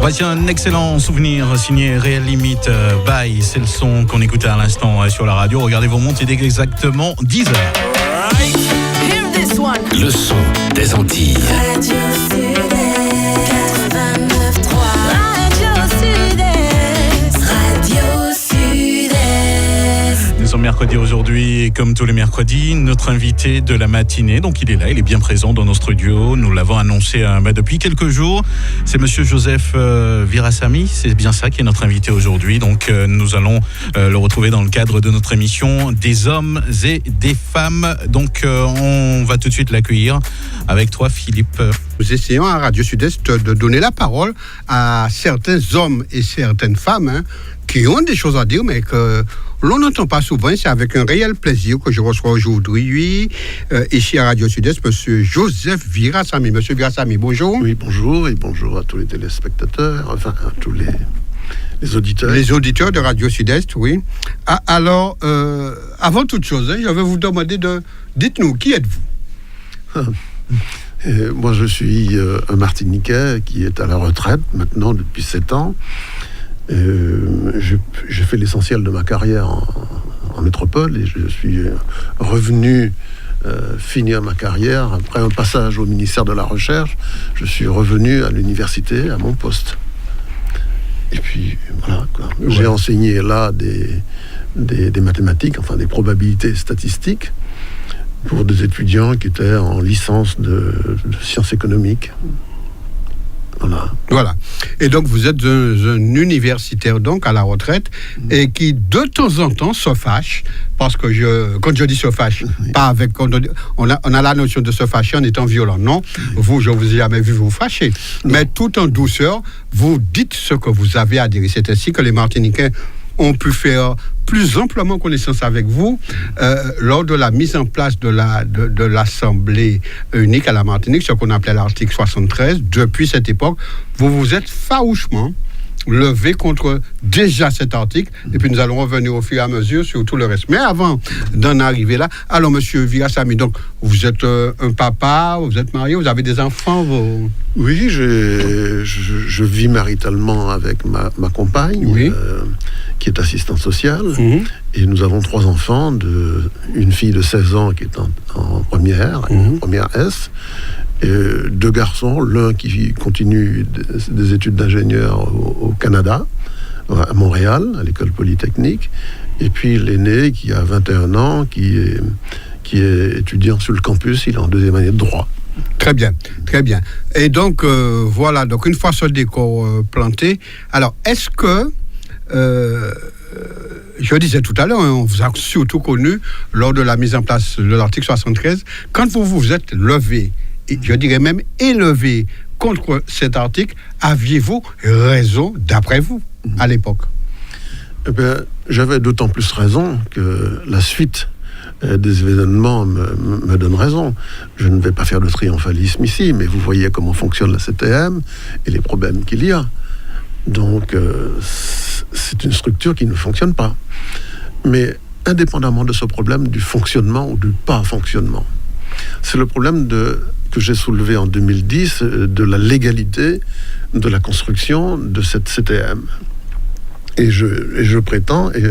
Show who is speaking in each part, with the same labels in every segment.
Speaker 1: Voici un excellent souvenir signé Real Limit by. C'est le son qu'on écoutait à l'instant sur la radio. Regardez vos montres, il est exactement 10h.
Speaker 2: Le son des Antilles.
Speaker 3: Radio Sud-Est 89.3. Radio Sud-Est. Radio Sud-Est.
Speaker 1: Nous sommes mercredi aujourd'hui et comme tous les mercredis, notre invité de la matinée, donc il est là, il est bien présent dans nos studios. Nous l'avons annoncé depuis quelques jours. C'est monsieur Joseph Virasamy, c'est bien ça qui est notre invité aujourd'hui. Donc nous allons le retrouver dans le cadre de notre émission Des hommes et des femmes. Donc on va tout de suite l'accueillir avec toi, Philippe.
Speaker 4: Nous essayons à Radio Sud-Est de donner la parole à certains hommes et certaines femmes qui ont des choses à dire, mais que l'on n'entend pas souvent. C'est avec un réel plaisir que je reçois aujourd'hui, ici à Radio Sud-Est, monsieur Joseph Virasamy. Monsieur Virasamy, bonjour.
Speaker 5: Oui, bonjour, et bonjour à tous les téléspectateurs, enfin à tous les auditeurs.
Speaker 4: Les auditeurs de Radio Sud-Est, oui. Alors, avant toute chose, je vais vous demander dites-nous, qui êtes-vous?
Speaker 5: Moi, je suis un Martiniquais qui est à la retraite maintenant depuis 7 ans. J'ai fait l'essentiel de ma carrière en métropole et je suis revenu finir ma carrière après un passage au ministère de la Recherche. Je suis revenu à l'université, à mon poste. Et puis voilà, quoi. Ouais. J'ai enseigné là des mathématiques, enfin des probabilités statistiques pour des étudiants qui étaient en licence de sciences économiques.
Speaker 4: Voilà. Et donc, vous êtes un universitaire, donc, à la retraite, et qui, de temps en temps, se fâche, parce que quand je dis se fâche, pas avec... On a la notion de se fâcher en étant violent, non? Vous, je vous ai jamais vu vous fâcher. Non. Mais tout en douceur, vous dites ce que vous avez à dire. C'est ainsi que les Martiniquais ont pu faire plus amplement connaissance avec vous lors de la mise en place de l'Assemblée unique à la Martinique, ce qu'on appelait l'article 73. Depuis cette époque, vous vous êtes farouchement levé contre déjà cet article, et puis nous allons revenir au fur et à mesure sur tout le reste. Mais avant d'en arriver là, alors monsieur Virasamy, donc vous êtes un papa, vous êtes marié, vous avez des enfants,
Speaker 5: Oui, je vis maritalement avec ma compagne, oui. Qui est assistante sociale, et nous avons 3 enfants, une fille de 16 ans qui est en première, première S, et 2 garçons, l'un qui continue des études d'ingénieur au Canada, à Montréal, à l'école polytechnique, et puis l'aîné qui a 21 ans, qui est étudiant sur le campus, il est en 2e année de droit.
Speaker 4: Très bien, très bien. Et donc, voilà, donc une fois ce décor planté, alors est-ce que, je disais tout à l'heure, on vous a surtout connu lors de la mise en place de l'article 73, quand vous vous êtes levé, et je dirais même élevé contre cet article, aviez-vous raison, d'après vous, à l'époque?
Speaker 5: Eh bien, j'avais d'autant plus raison que la suite des événements me donne raison. Je ne vais pas faire de triomphalisme ici, mais vous voyez comment fonctionne la CTM et les problèmes qu'il y a. Donc, c'est une structure qui ne fonctionne pas. Mais indépendamment de ce problème du fonctionnement ou du pas fonctionnement, c'est le problème que j'ai soulevé en 2010 de la légalité de la construction de cette CTM. Et je prétends, et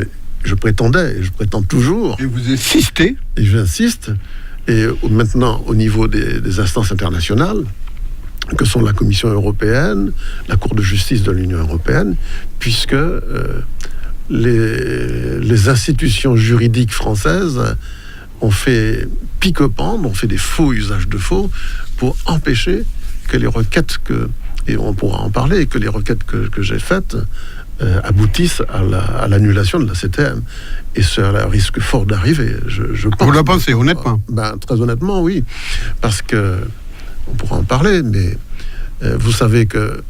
Speaker 5: je prétendais, et je prétends toujours...
Speaker 4: Et vous insistez?
Speaker 5: Et j'insiste, et maintenant au niveau des instances internationales, que sont la Commission européenne, la Cour de justice de l'Union européenne, puisque les institutions juridiques françaises ont fait pique-pendre, ont fait des faux usages de faux pour empêcher que les requêtes et on pourra en parler, que les requêtes que j'ai faites aboutissent à l'annulation de la CTM. Et cela risque fort d'arriver, je pense.
Speaker 4: Vous le pensez, honnêtement?
Speaker 5: Très honnêtement, oui. Parce que, on pourra en parler, mais vous savez que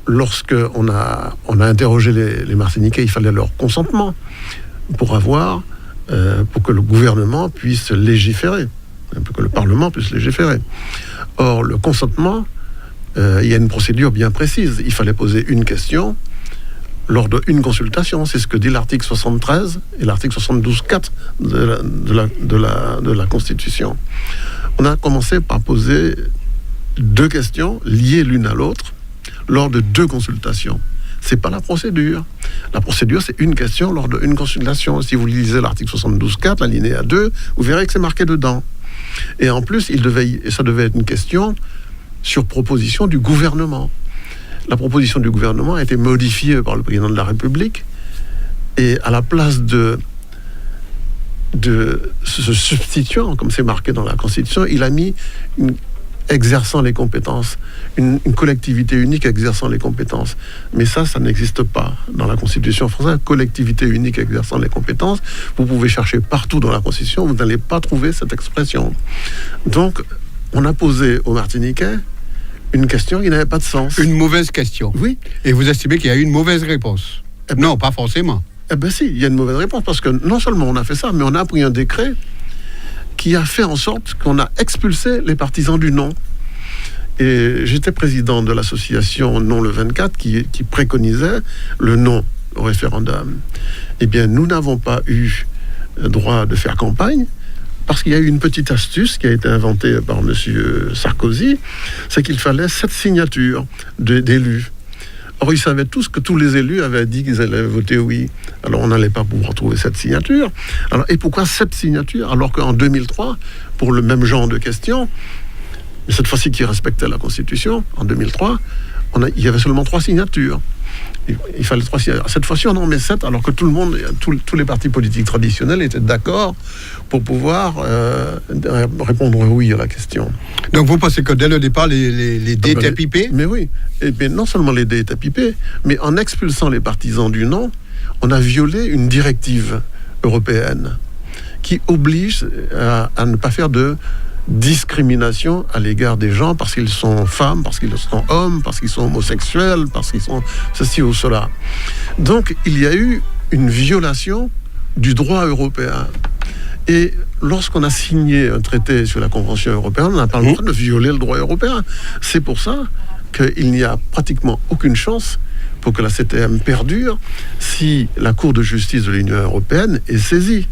Speaker 5: lorsqu'on a interrogé les Martiniquais, il fallait leur consentement pour que le gouvernement puisse légiférer, pour que le Parlement puisse légiférer. Or, le consentement, il y a une procédure bien précise. Il fallait poser une question lors d'une consultation. C'est ce que dit l'article 73 et l'article 72.4 de la Constitution. On a commencé par poser 2 questions liées l'une à l'autre. lors de 2 consultations. C'est pas la procédure. La procédure, c'est une question lors d'une consultation. Si vous lisez l'article 72.4, l'alinéa 2, vous verrez que c'est marqué dedans. Et en plus, ça devait être une question sur proposition du gouvernement. La proposition du gouvernement a été modifiée par le président de la République, et à la place de se substituant, comme c'est marqué dans la Constitution, il a mis exerçant les compétences, une collectivité unique exerçant les compétences. Mais ça n'existe pas dans la Constitution française. Collectivité unique exerçant les compétences, vous pouvez chercher partout dans la Constitution, vous n'allez pas trouver cette expression. Donc, on a posé aux Martiniquais une question qui n'avait pas de sens.
Speaker 4: Une mauvaise question.
Speaker 5: Oui.
Speaker 4: Et vous estimez qu'il y a eu une mauvaise réponse? Non, pas forcément.
Speaker 5: Eh bien si, il y a une mauvaise réponse, parce que non seulement on a fait ça, mais on a pris un décret qui a fait en sorte qu'on a expulsé les partisans du non. Et j'étais président de l'association Non le 24 qui préconisait le non au référendum. Eh bien, nous n'avons pas eu droit de faire campagne, parce qu'il y a eu une petite astuce qui a été inventée par M. Sarkozy, c'est qu'il fallait 7 signatures d'élus. Or, ils savaient tous que tous les élus avaient dit qu'ils allaient voter oui. Alors, on n'allait pas pouvoir trouver 7 signatures. Alors, et pourquoi 7 signatures? Alors qu'en 2003, pour le même genre de questions, mais cette fois-ci qui respectait la Constitution, en 2003, il y avait seulement 3 signatures. Il fallait 3 signatures. Cette fois-ci, on en met 7, alors que tout le monde, tous les partis politiques traditionnels étaient d'accord pour pouvoir répondre oui à la question.
Speaker 4: Donc vous pensez que dès le départ, les dés étaient pipés?
Speaker 5: Mais oui. Et bien, non seulement les dés étaient pipés, mais en expulsant les partisans du non, on a violé une directive européenne qui oblige à ne pas faire de discrimination à l'égard des gens parce qu'ils sont femmes, parce qu'ils sont hommes, parce qu'ils sont homosexuels, parce qu'ils sont ceci ou cela. Donc, il y a eu une violation du droit européen. Et lorsqu'on a signé un traité sur la Convention européenne, on n'a pas le droit de violer le droit européen. C'est pour ça qu'il n'y a pratiquement aucune chance pour que la CTM perdure si la Cour de justice de l'Union européenne est saisie.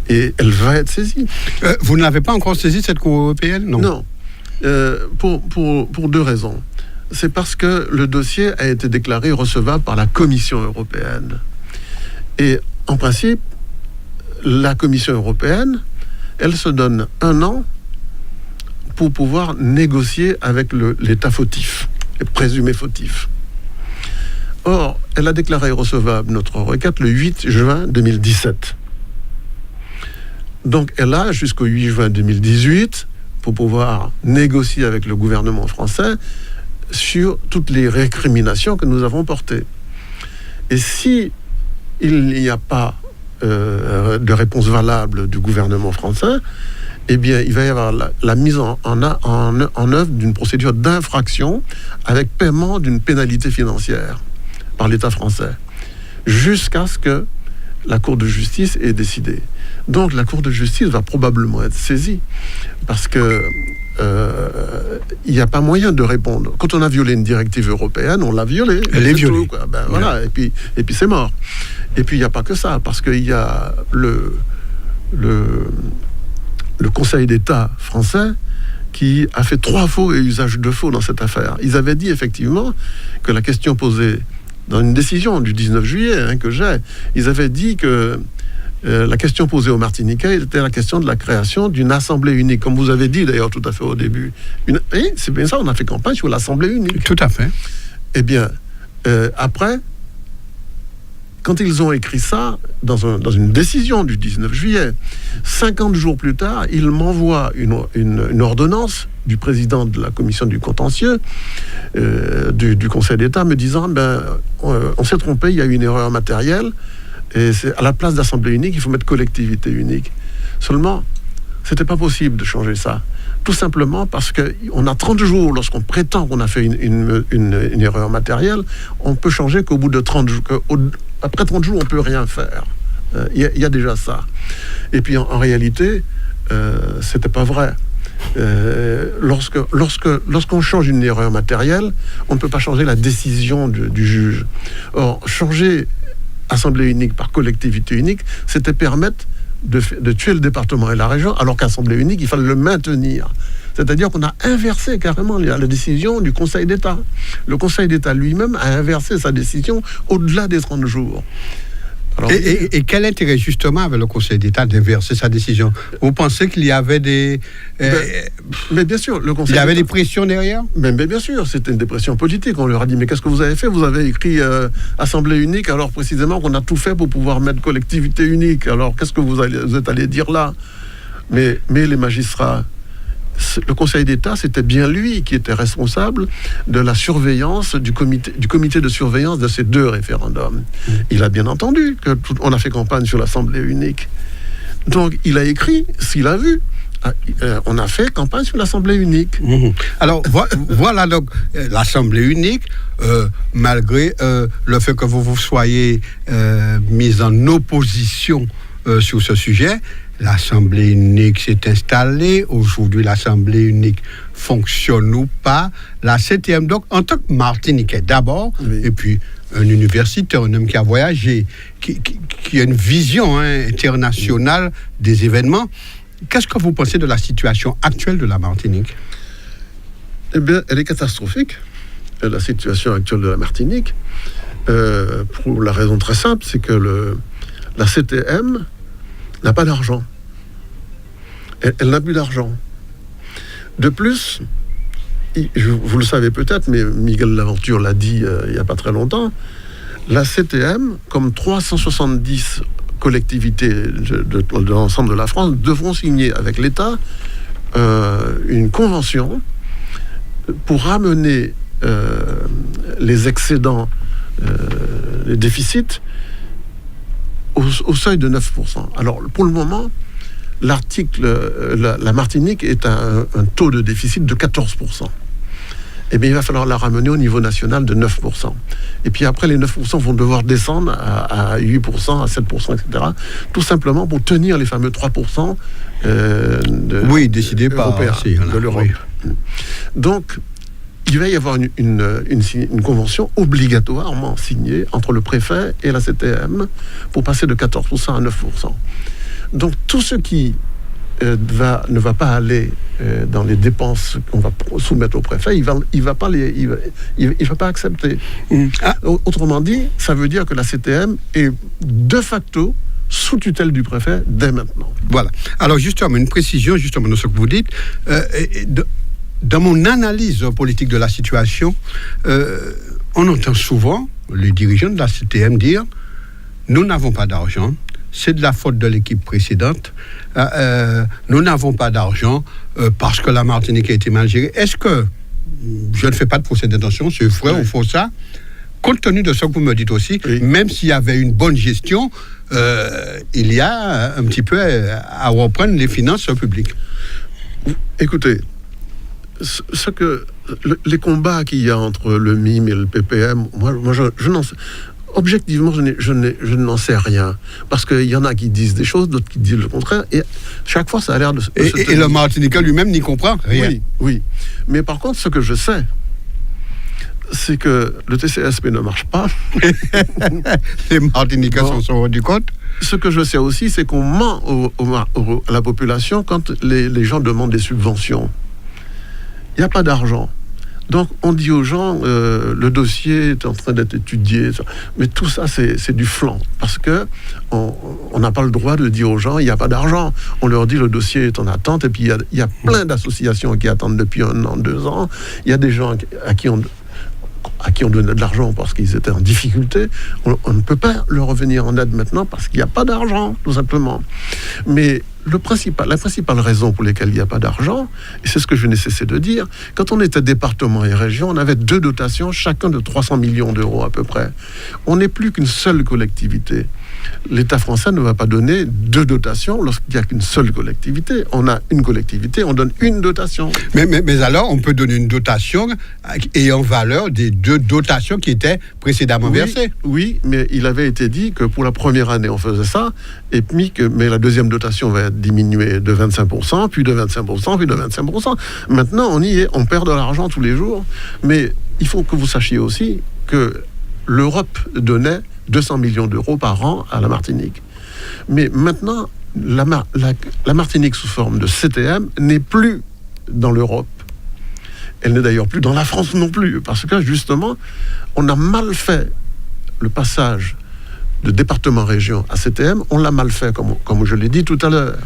Speaker 5: Et elle va être saisie.
Speaker 4: Vous ne l'avez pas encore saisie, cette Cour européenne?
Speaker 5: Non. Pour 2 raisons. C'est parce que le dossier a été déclaré recevable par la Commission européenne. Et en principe, la Commission européenne, elle se donne 1 an pour pouvoir négocier avec l'État fautif, présumé fautif. Or, elle a déclaré recevable notre requête le 8 juin 2017. Donc, elle a jusqu'au 8 juin 2018 pour pouvoir négocier avec le gouvernement français sur toutes les récriminations que nous avons portées. Et si il n'y a pas de réponse valable du gouvernement français, eh bien, il va y avoir la mise en œuvre d'une procédure d'infraction avec paiement d'une pénalité financière par l'État français, jusqu'à ce que la Cour de justice ait décidé. Donc la Cour de justice va probablement être saisie, parce que il n'y a pas moyen de répondre. Quand on a violé une directive européenne, on l'a violée.
Speaker 4: Elle est violée.
Speaker 5: Tout, ben, voilà, et puis c'est mort. Et puis il n'y a pas que ça, parce qu'il y a le Conseil d'État français qui a fait 3 faux et usage de faux dans cette affaire. Ils avaient dit effectivement que la question posée dans une décision du 19 juillet que j'ai, ils avaient dit que la question posée aux Martiniquais était la question de la création d'une assemblée unique, comme vous avez dit d'ailleurs tout à fait au début. Et c'est bien ça, on a fait campagne sur l'assemblée unique.
Speaker 4: Tout à fait.
Speaker 5: Eh bien, après, quand ils ont écrit ça dans une décision du 19 juillet, 50 jours plus tard, ils m'envoient une ordonnance du président de la commission du contentieux du Conseil d'État me disant on s'est trompé, il y a eu une erreur matérielle et c'est à la place d'assemblée unique, il faut mettre collectivité unique. Seulement, c'était pas possible de changer ça. Tout simplement parce qu'on a 30 jours, lorsqu'on prétend qu'on a fait une erreur matérielle, on peut changer qu'au bout de 30 jours, après 30 jours, on peut rien faire. Il y a déjà ça. Et puis en réalité, c'était pas vrai. Lorsqu'on change une erreur matérielle, on ne peut pas changer la décision du juge. Or, changer assemblée unique par collectivité unique, c'était permettre de tuer le département et la région, alors qu'Assemblée unique, il fallait le maintenir. C'est-à-dire qu'on a inversé carrément la décision du Conseil d'État. Le Conseil d'État lui-même a inversé sa décision au-delà des 30 jours. Alors,
Speaker 4: et quel intérêt justement avait le Conseil d'État d'inverser sa décision? Vous pensez qu'il y avait des...
Speaker 5: mais bien sûr, le Conseil
Speaker 4: il y avait
Speaker 5: d'État,
Speaker 4: des pressions derrière?
Speaker 5: mais bien sûr, c'était une dépression politique. On leur a dit, mais qu'est-ce que vous avez fait? Vous avez écrit Assemblée unique, alors précisément qu'on a tout fait pour pouvoir mettre collectivité unique. Alors qu'est-ce que vous êtes allé dire là? Mais les magistrats... Le Conseil d'État, c'était bien lui qui était responsable de la surveillance du comité de surveillance de ces 2 référendums. Il a bien entendu qu'on a fait campagne sur l'Assemblée unique. Donc, il a écrit ce qu'il a vu. On a fait campagne sur l'Assemblée unique.
Speaker 4: Alors, voilà donc l'Assemblée unique, malgré le fait que vous soyez mis en opposition sur ce sujet. L'Assemblée unique s'est installée. Aujourd'hui, l'Assemblée unique fonctionne ou pas. La CTM, donc, en tant que Martiniquais d'abord,
Speaker 5: oui.
Speaker 4: Et puis un universitaire, un homme qui a voyagé, qui a une vision internationale des événements. Qu'est-ce que vous pensez de la situation actuelle de la Martinique?
Speaker 5: Eh bien, elle est catastrophique, la situation actuelle de la Martinique, pour la raison très simple, c'est que la CTM n'a pas d'argent. Elle n'a plus d'argent. De plus, vous le savez peut-être, mais Miguel Laventure l'a dit il n'y a pas très longtemps, la CTM, comme 370 collectivités de l'ensemble de la France, devront signer avec l'État une convention pour ramener les excédents, les déficits, au seuil de 9%. Alors, pour le moment, la Martinique est à un taux de déficit de 14%. Eh bien, il va falloir la ramener au niveau national de 9%. Et puis après, les 9% vont devoir descendre à 8%, à 7%, etc. Tout simplement pour tenir les fameux 3%
Speaker 4: décidés par
Speaker 5: de l'Europe. Oui. Donc, il va y avoir une convention obligatoirement signée entre le préfet et la CTM pour passer de 14% à 9%. Donc tout ce qui ne va pas aller dans les dépenses qu'on va soumettre au préfet, il va pas accepter. Autrement dit, ça veut dire que la CTM est de facto sous tutelle du préfet dès maintenant.
Speaker 4: Voilà. Alors justement, une précision justement de ce que vous dites. Dans mon analyse politique de la situation, on entend souvent les dirigeants de la CTM dire « Nous n'avons pas d'argent, c'est de la faute de l'équipe précédente, nous n'avons pas d'argent parce que la Martinique a été mal gérée. » Est-ce que, je ne fais pas de procès d'intention, c'est vrai ou faux ça, compte tenu de ce que vous me dites aussi, même s'il y avait une bonne gestion, il y a un petit peu à reprendre les finances publiques.
Speaker 5: Écoutez, les combats qu'il y a entre le MIM et le PPM, moi je n'en sais, objectivement, je n'en sais rien. Parce qu'il y en a qui disent des choses, d'autres qui disent le contraire, et chaque fois ça a l'air de se tenir.
Speaker 4: Et le Martiniquais lui-même n'y comprend rien.
Speaker 5: Oui. Mais par contre, ce que je sais, c'est que le TCSP ne marche pas.
Speaker 4: Les Martiniquais s'en sont rendus compte.
Speaker 5: Ce que je sais aussi, c'est qu'on ment à la population quand les gens demandent des subventions. Il n'y a pas d'argent. Donc, on dit aux gens, le dossier est en train d'être étudié. Mais tout ça, c'est du flan. Parce qu'on n'a pas le droit de dire aux gens, il n'y a pas d'argent. On leur dit, le dossier est en attente. Et puis, il y a plein d'associations qui attendent depuis 1 an, 2 ans. Il y a des gens à qui on donné de l'argent parce qu'ils étaient en difficulté. On ne peut pas leur revenir en aide maintenant parce qu'il n'y a pas d'argent, tout simplement. Mais la principale raison pour laquelle il n'y a pas d'argent, et c'est ce que je n'ai cessé de dire, quand on était département et région, on avait 2 dotations, chacun de 300 millions d'euros à peu près. On n'est plus qu'une seule collectivité. L'État français ne va pas donner 2 dotations lorsqu'il n'y a qu'une seule collectivité. On a une collectivité, on donne une dotation.
Speaker 4: Mais alors, on peut donner une dotation ayant valeur des 2 dotations qui étaient précédemment versées.
Speaker 5: Oui, mais il avait été dit que pour la première année, on faisait ça, et puis mais la deuxième dotation va être diminuée de 25%, puis de 25%, puis de 25%. Maintenant, on y est, on perd de l'argent tous les jours, mais il faut que vous sachiez aussi que l'Europe donnait 200 millions d'euros par an à la Martinique. Mais maintenant, la Martinique sous forme de CTM n'est plus dans l'Europe. Elle n'est d'ailleurs plus dans la France non plus, parce que justement, on a mal fait le passage de département-région à CTM, on l'a mal fait, comme je l'ai dit tout à l'heure.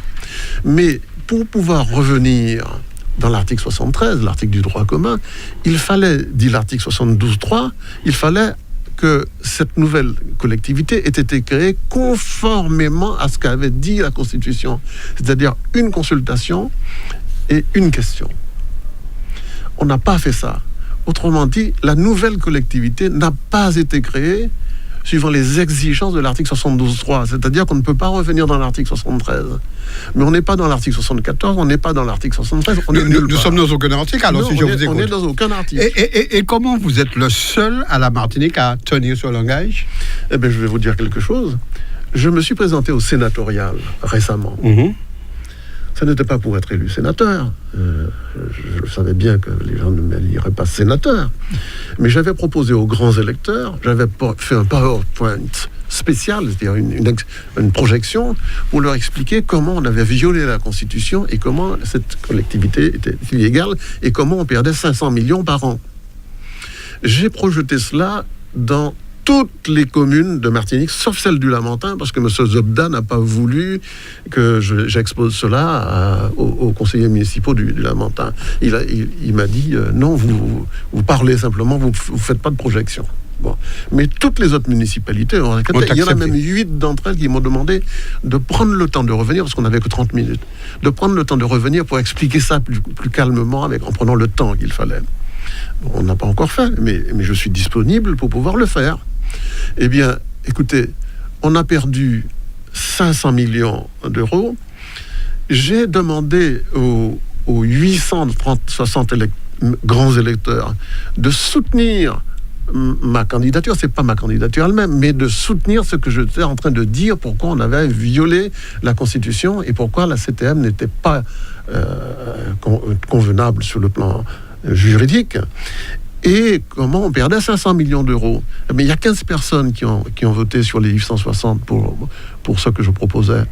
Speaker 5: Mais pour pouvoir revenir dans l'article 73, l'article du droit commun, il fallait, dit l'article 72.3, il fallait que cette nouvelle collectivité ait été créée conformément à ce qu'avait dit la Constitution, c'est-à-dire une consultation et une question. On n'a pas fait ça. Autrement dit, la nouvelle collectivité n'a pas été créée suivant les exigences de l'article 72.3, c'est-à-dire qu'on ne peut pas revenir dans l'article 73. Mais on n'est pas dans l'article 74, on n'est pas dans l'article 73.
Speaker 4: Nous sommes dans aucun article, alors
Speaker 5: non,
Speaker 4: si je vous écoute.
Speaker 5: On est dans aucun article.
Speaker 4: Et comment vous êtes le seul à la Martinique à tenir ce langage?
Speaker 5: Eh bien, je vais vous dire quelque chose. Je me suis présenté au sénatorial récemment. Ça n'était pas pour être élu sénateur. Je savais bien que les gens ne m'éliraient pas sénateur. Mais j'avais proposé aux grands électeurs, j'avais fait un PowerPoint spécial, c'est-à-dire une projection, pour leur expliquer comment on avait violé la Constitution et comment cette collectivité était illégale et comment on perdait 500 millions par an. J'ai projeté cela dans toutes les communes de Martinique, sauf celle du Lamentin, parce que M. Zobda n'a pas voulu que j'expose cela aux conseillers municipaux du Lamentin. Il m'a dit non, vous parlez simplement, vous ne faites pas de projection. Bon. Mais toutes les autres municipalités, il y en a même 8 d'entre elles qui m'ont demandé de prendre le temps de revenir, parce qu'on n'avait que 30 minutes, de prendre le temps de revenir pour expliquer ça plus calmement, en prenant le temps qu'il fallait. Bon, on n'a pas encore fait, mais je suis disponible pour pouvoir le faire. Eh bien, écoutez, on a perdu 500 millions d'euros. J'ai demandé aux 860 grands électeurs de soutenir ma candidature. C'est pas ma candidature elle-même, mais de soutenir ce que j'étais en train de dire, pourquoi on avait violé la Constitution et pourquoi la CTM n'était pas convenable sur le plan juridique. Et comment on perdait 500 millions d'euros. Mais il y a 15 personnes qui ont voté sur les 860 pour ce que je proposais.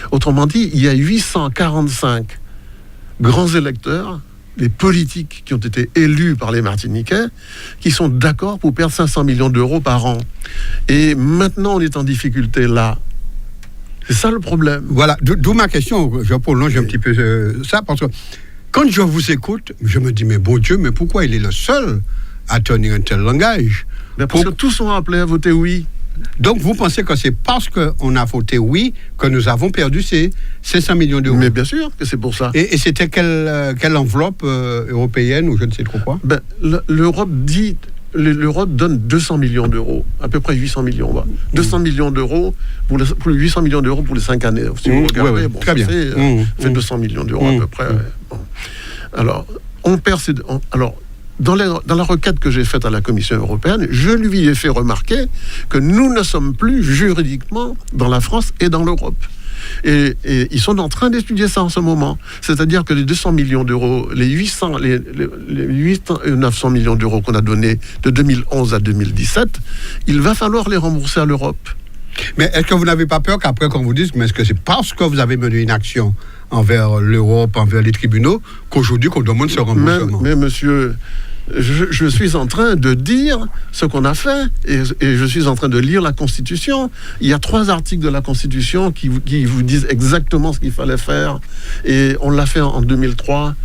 Speaker 5: Autrement dit, il y a 845 grands électeurs, les politiques qui ont été élus par les Martiniquais, qui sont d'accord pour perdre 500 millions d'euros par an. Et maintenant, on est en difficulté là. C'est ça le problème.
Speaker 4: Voilà, d'où ma question. Je prolonge un petit peu ça, parce que quand je vous écoute, je me dis, mais bon Dieu, mais pourquoi il est le seul à tenir un tel langage?
Speaker 5: Parce que tous sont appelés à voter oui.
Speaker 4: Donc vous pensez que c'est parce qu'on a voté oui que nous avons perdu ces 500 millions d'euros?
Speaker 5: Mais bien sûr que c'est pour ça.
Speaker 4: Et c'était quelle enveloppe européenne ou je ne sais trop quoi?
Speaker 5: L'Europe donne 200 millions d'euros, à peu près 800 millions. 200 millions d'euros pour les 800 millions d'euros pour les 5 années. Si vous regardez, bon, très bien. Fait 200 millions d'euros à peu près. Bon. Alors, on perd dans la requête que j'ai faite à la Commission européenne, je lui ai fait remarquer que nous ne sommes plus juridiquement dans la France et dans l'Europe. Et ils sont en train d'étudier ça en ce moment. C'est-à-dire que les 200 millions d'euros, les 900 millions d'euros qu'on a donnés de 2011 à 2017, il va falloir les rembourser à l'Europe.
Speaker 4: Mais est-ce que vous n'avez pas peur qu'après qu'on vous dise, mais est-ce que c'est parce que vous avez mené une action envers l'Europe, envers les tribunaux, qu'aujourd'hui qu'on demande ce remboursement? Mais monsieur,
Speaker 5: je suis en train de dire ce qu'on a fait et je suis en train de lire la Constitution. Il y a 3 articles de la Constitution qui vous disent exactement ce qu'il fallait faire et on l'a fait en 2003.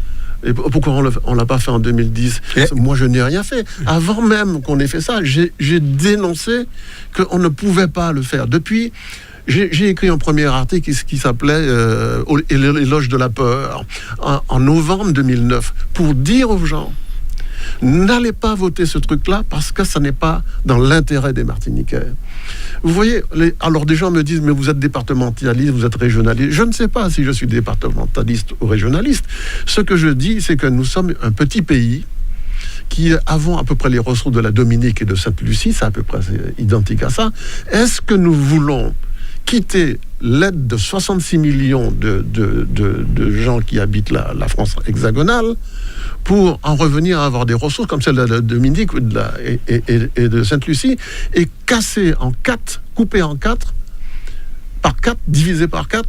Speaker 5: Et pourquoi on l'a pas fait en 2010? Moi, je n'ai rien fait. Avant même qu'on ait fait ça, j'ai dénoncé qu'on ne pouvait pas le faire. Depuis, j'ai écrit un premier article qui s'appelait L'éloge de la peur en novembre 2009 pour dire aux gens: n'allez pas voter ce truc-là parce que ça n'est pas dans l'intérêt des Martiniquais. Vous voyez, alors des gens me disent, mais vous êtes départementaliste, vous êtes régionaliste. Je ne sais pas si je suis départementaliste ou régionaliste. Ce que je dis, c'est que nous sommes un petit pays qui avons à peu près les ressources de la Dominique et de Sainte-Lucie, c'est à peu près identique à ça. Est-ce que nous voulons quitter l'aide de 66 millions de gens qui habitent la France hexagonale pour en revenir à avoir des ressources comme celle de Dominique et de Sainte-Lucie et casser en 4, couper en 4, par 4, diviser par 4,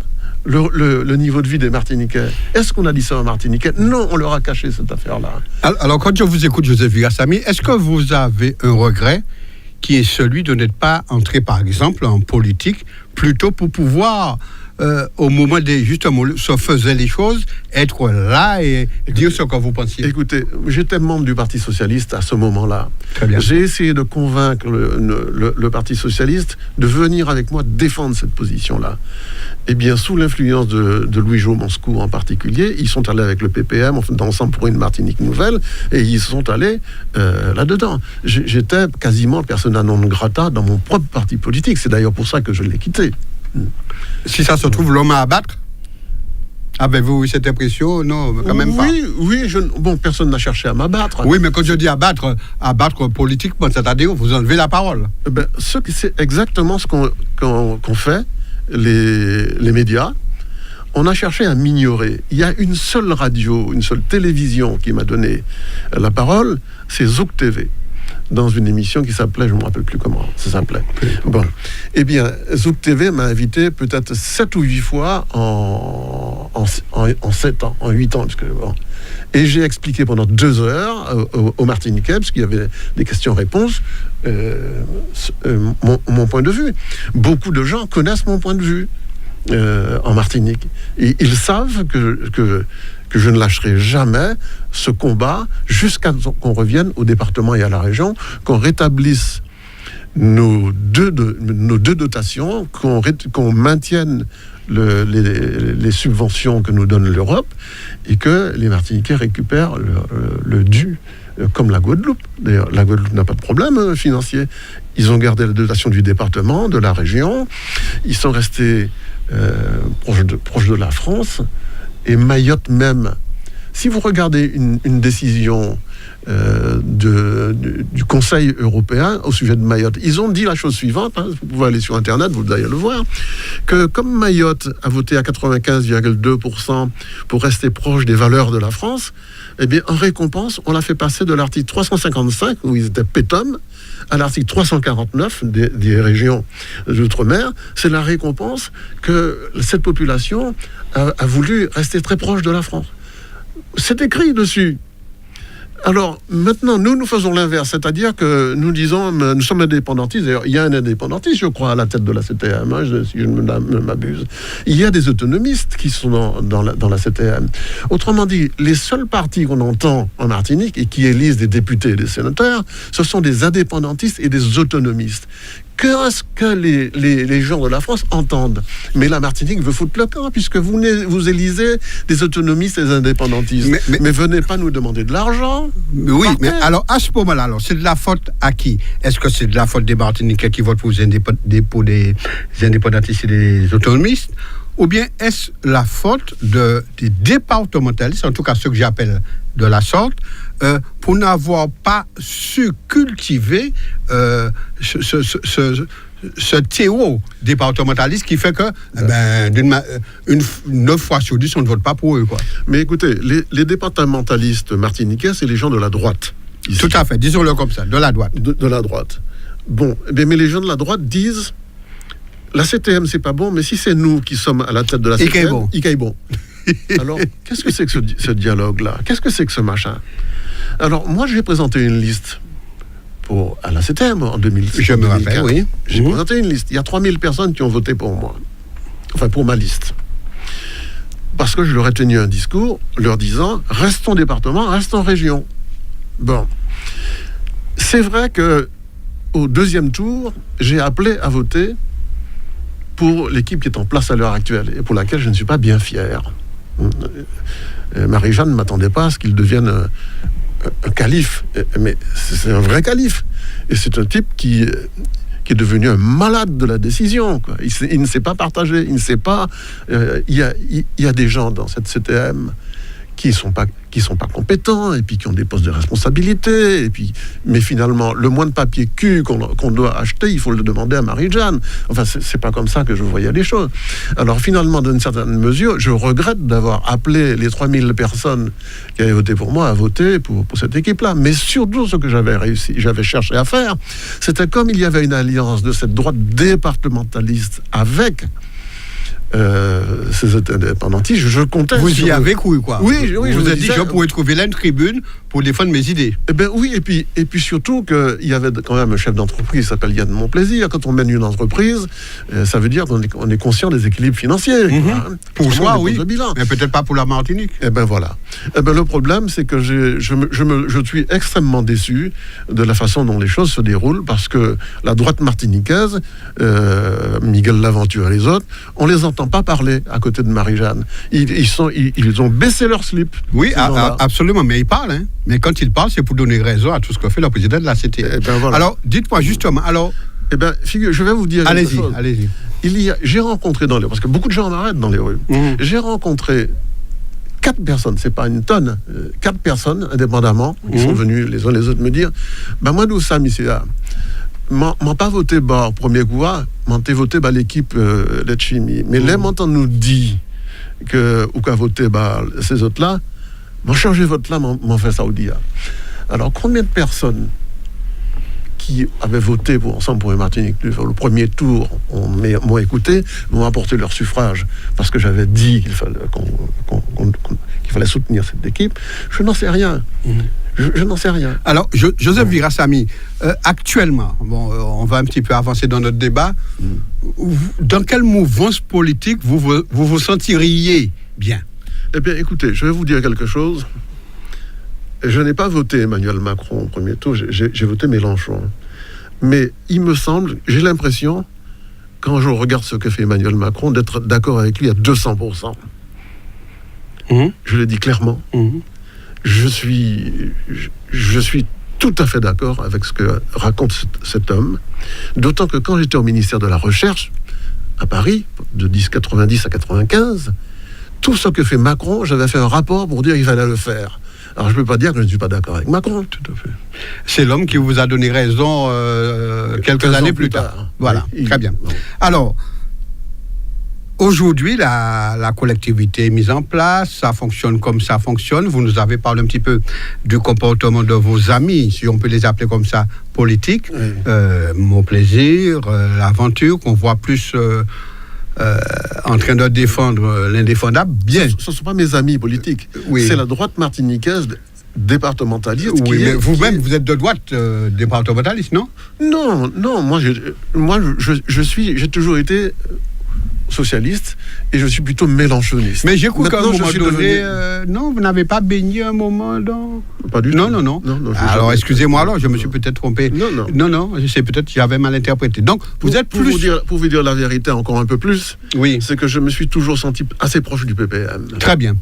Speaker 5: le niveau de vie des Martiniquais. Est-ce qu'on a dit ça aux Martiniquais? Non, on leur a caché cette affaire-là.
Speaker 4: Alors, quand je vous écoute, Joseph Virasamy, est-ce que vous avez un regret qui est celui de n'être pas entré, par exemple, en politique, plutôt pour pouvoir, au moment des justement, se faisaient les choses, être là et dire ce que vous pensiez?
Speaker 5: Écoutez, j'étais membre du Parti Socialiste à ce moment-là.
Speaker 4: Très bien.
Speaker 5: J'ai essayé de convaincre le Parti Socialiste de venir avec moi défendre cette position-là. Eh bien, sous l'influence de Louis-Jo Monscou en particulier, ils sont allés avec le PPM, Ensemble pour une Martinique nouvelle, et ils sont allés là-dedans. J'étais quasiment persona non grata dans mon propre parti politique. C'est d'ailleurs pour ça que je l'ai quitté.
Speaker 4: Si ça se trouve, l'homme à abattre? Avez-vous eu cette impression? Non, quand même pas.
Speaker 5: Oui, personne n'a cherché à m'abattre.
Speaker 4: Oui, mais quand je dis abattre politiquement, c'est-à-dire vous enlevez la parole.
Speaker 5: C'est exactement ce qu'on fait, les médias. On a cherché à m'ignorer. Il y a une seule radio, une seule télévision qui m'a donné la parole, c'est Zouk TV. Dans une émission qui s'appelait, je ne me rappelle plus comment ça s'appelait. Bon. Eh bien, Zouk TV m'a invité peut-être 7 ou 8 fois en 7 ans, en 8 ans. Et j'ai expliqué pendant 2 heures aux Martiniquais, parce qu'il y avait des questions-réponses, mon point de vue. Beaucoup de gens connaissent mon point de vue en Martinique. Et ils savent que je ne lâcherai jamais ce combat jusqu'à ce qu'on revienne au département et à la région, qu'on rétablisse nos deux dotations, qu'on maintienne les subventions que nous donne l'Europe et que les Martiniquais récupèrent le dû, comme la Guadeloupe. D'ailleurs, la Guadeloupe n'a pas de problème financier. Ils ont gardé la dotation du département, de la région. Ils sont restés proches de la France. Et Mayotte même. Si vous regardez une décision du Conseil européen au sujet de Mayotte, ils ont dit la chose suivante, vous pouvez aller sur Internet, vous allez le voir, que comme Mayotte a voté à 95,2% pour rester proche des valeurs de la France, eh bien, en récompense, on l'a fait passer de l'article 355, où ils étaient pétomes, à l'article 349 des régions d'outre-mer. C'est la récompense que cette population a voulu rester très proche de la France. C'est écrit dessus. Alors, maintenant, nous faisons l'inverse, c'est-à-dire que nous disons, nous sommes indépendantistes. D'ailleurs, il y a un indépendantiste, je crois, à la tête de la CTM, si je ne m'abuse. Il y a des autonomistes qui sont dans la CTM. Autrement dit, les seuls partis qu'on entend en Martinique et qui élisent des députés et des sénateurs, ce sont des indépendantistes et des autonomistes. Qu'est-ce que les gens de la France entendent? Mais la Martinique veut foutre le camp, puisque vous élisez des autonomistes et des indépendantistes. Mais venez pas nous demander de l'argent.
Speaker 4: Oui, mais alors, à ce moment-là, c'est de la faute à qui? Est-ce que c'est de la faute des Martiniquais qui votent pour des indépendantistes et des autonomistes? Ou bien est-ce la faute des départementalistes, en tout cas ceux que j'appelle de la sorte, pour n'avoir pas su cultiver ce terreau départementaliste qui fait que 9 fois sur 10 on ne vote pas pour eux, quoi.
Speaker 5: Mais écoutez, les départementalistes martiniquais, c'est les gens de la droite. Ici.
Speaker 4: Tout à fait, disons-le comme ça, de la droite.
Speaker 5: De la droite. Bon, mais les gens de la droite disent la CTM c'est pas bon, mais si c'est nous qui sommes à la tête de la CTM, il bon. Alors, qu'est-ce que c'est que ce dialogue-là? Qu'est-ce que c'est que ce machin? Alors, moi, j'ai présenté une liste à la CTM en 2006.
Speaker 4: Je me rappelle, oui.
Speaker 5: J'ai présenté une liste. Il y a 3000 personnes qui ont voté pour moi. Enfin, pour ma liste. Parce que je leur ai tenu un discours leur disant « Restons département, restons région ». Bon. C'est vrai qu'au deuxième tour, j'ai appelé à voter pour l'équipe qui est en place à l'heure actuelle et pour laquelle je ne suis pas bien fier. Marie-Jeanne ne m'attendait pas à ce qu'il devienne un calife, mais c'est un vrai calife. Et c'est un type qui est devenu un malade de la décision, quoi. Il ne sait pas partager, il ne sait pas... Il y a des gens dans cette CTM qui sont pas compétents et puis qui ont des postes de responsabilité et puis mais finalement le moins de papier cul qu'on doit acheter, il faut le demander à Marie-Jeanne. Enfin, c'est pas comme ça que je voyais les choses. Alors finalement, d'une certaine mesure, je regrette d'avoir appelé les 3000 personnes qui avaient voté pour moi à voter pour cette équipe-là. Mais surtout, ce que j'avais cherché à faire, c'était comme il y avait une alliance de cette droite départementaliste avec ces indépendantistes, je comptais.
Speaker 4: Vous y avez cru, quoi.
Speaker 5: Oui, je
Speaker 4: vous
Speaker 5: vous
Speaker 4: avez dit,
Speaker 5: disais-
Speaker 4: je pourrais trouver là une tribune pour défendre mes idées.
Speaker 5: Eh ben oui, et puis surtout qu'il y avait quand même un chef d'entreprise qui s'appelle Yann Monplaisir. Quand on mène une entreprise, ça veut dire qu'on est conscient des équilibres financiers. Hein.
Speaker 4: Pour
Speaker 5: Sinon,
Speaker 4: soi,
Speaker 5: on dépose
Speaker 4: oui.
Speaker 5: le bilan.
Speaker 4: Mais peut-être pas pour la Martinique.
Speaker 5: Eh ben voilà. Eh ben le problème, c'est que je suis extrêmement déçu de la façon dont les choses se déroulent, parce que la droite martiniquaise, Miguel Laventure et les autres, on les entend pas parler à côté de Marie-Jeanne. Ils ont baissé leur slip.
Speaker 4: Oui,
Speaker 5: ces gens-là.
Speaker 4: absolument, mais il parle. Hein. Mais quand il parle, c'est pour donner raison à tout ce que fait le président de la CT.
Speaker 5: Eh ben voilà.
Speaker 4: Alors, dites-moi justement,
Speaker 5: Eh ben, je vais vous dire quelque
Speaker 4: allez-y,
Speaker 5: chose.
Speaker 4: allez-y.
Speaker 5: J'ai rencontré parce que beaucoup de gens m'arrêtent dans les rues. J'ai rencontré 4 personnes, c'est pas une tonne, 4 personnes indépendamment, ils sont venus les uns les autres me dire, moi nous sommes ici là, m'en pas voté au premier coup, m'en t'ai voté l'équipe de chimie, mais là m'entend nous dit que ou qu'a voté ces autres là, m'en changé vote là, m'en fait Saoudia. Alors combien de personnes qui avaient voté pour Ensemble pour les Martiniques le premier tour, m'ont écouté, m'ont apporté leur suffrage parce que j'avais dit qu'il fallait, qu'il fallait soutenir cette équipe. Je n'en sais rien. Je n'en sais rien.
Speaker 4: Alors, Joseph Virassamy, actuellement, on va un petit peu avancer dans notre débat. Dans quelle mouvance politique vous sentiriez bien?
Speaker 5: Eh bien, écoutez, je vais vous dire quelque chose. Je n'ai pas voté Emmanuel Macron au premier tour, j'ai voté Mélenchon. Mais il me semble, j'ai l'impression, quand je regarde ce que fait Emmanuel Macron, d'être d'accord avec lui à 200%. Je le dis clairement. Je suis tout à fait d'accord avec ce que raconte cet homme. D'autant que quand j'étais au ministère de la Recherche, à Paris, de 90 à 95, tout ce que fait Macron, j'avais fait un rapport pour dire qu'il fallait le faire. Alors je ne peux pas dire que je ne suis pas d'accord avec Macron. Tout à fait.
Speaker 4: C'est l'homme qui vous a donné raison quelques années plus tard. Voilà, très bien.
Speaker 5: Bon.
Speaker 4: Alors, aujourd'hui, la collectivité est mise en place, ça fonctionne comme ça fonctionne. Vous nous avez parlé un petit peu du comportement de vos amis, si on peut les appeler comme ça, politiques.
Speaker 5: Oui.
Speaker 4: Mon plaisir, l'aventure, qu'on voit plus en train de défendre l'indéfendable. Bien.
Speaker 5: Ce ne sont pas mes amis politiques.
Speaker 4: Oui.
Speaker 5: C'est la droite martiniquaise départementaliste.
Speaker 4: Oui,
Speaker 5: qui
Speaker 4: mais
Speaker 5: est,
Speaker 4: vous-même,
Speaker 5: qui est...
Speaker 4: vous êtes de droite départementaliste, non?
Speaker 5: Non, moi j'ai toujours été socialiste et je suis plutôt mélenchoniste.
Speaker 4: Mais j'ai cru qu'à un
Speaker 5: Maintenant,
Speaker 4: moment
Speaker 5: je suis
Speaker 4: donné,
Speaker 5: devenu-
Speaker 4: non, vous n'avez pas baigné un moment dans...
Speaker 5: Pas du tout.
Speaker 4: Non.
Speaker 5: Non, je
Speaker 4: Alors,
Speaker 5: jamais-
Speaker 4: excusez-moi, alors, je me suis peut-être trompé. Non, c'est peut-être j'avais mal interprété. Donc, vous êtes
Speaker 5: pour
Speaker 4: plus...
Speaker 5: pour vous dire la vérité encore un peu plus,
Speaker 4: Oui,
Speaker 5: c'est que je me suis toujours senti assez proche du PPM.
Speaker 4: très bien.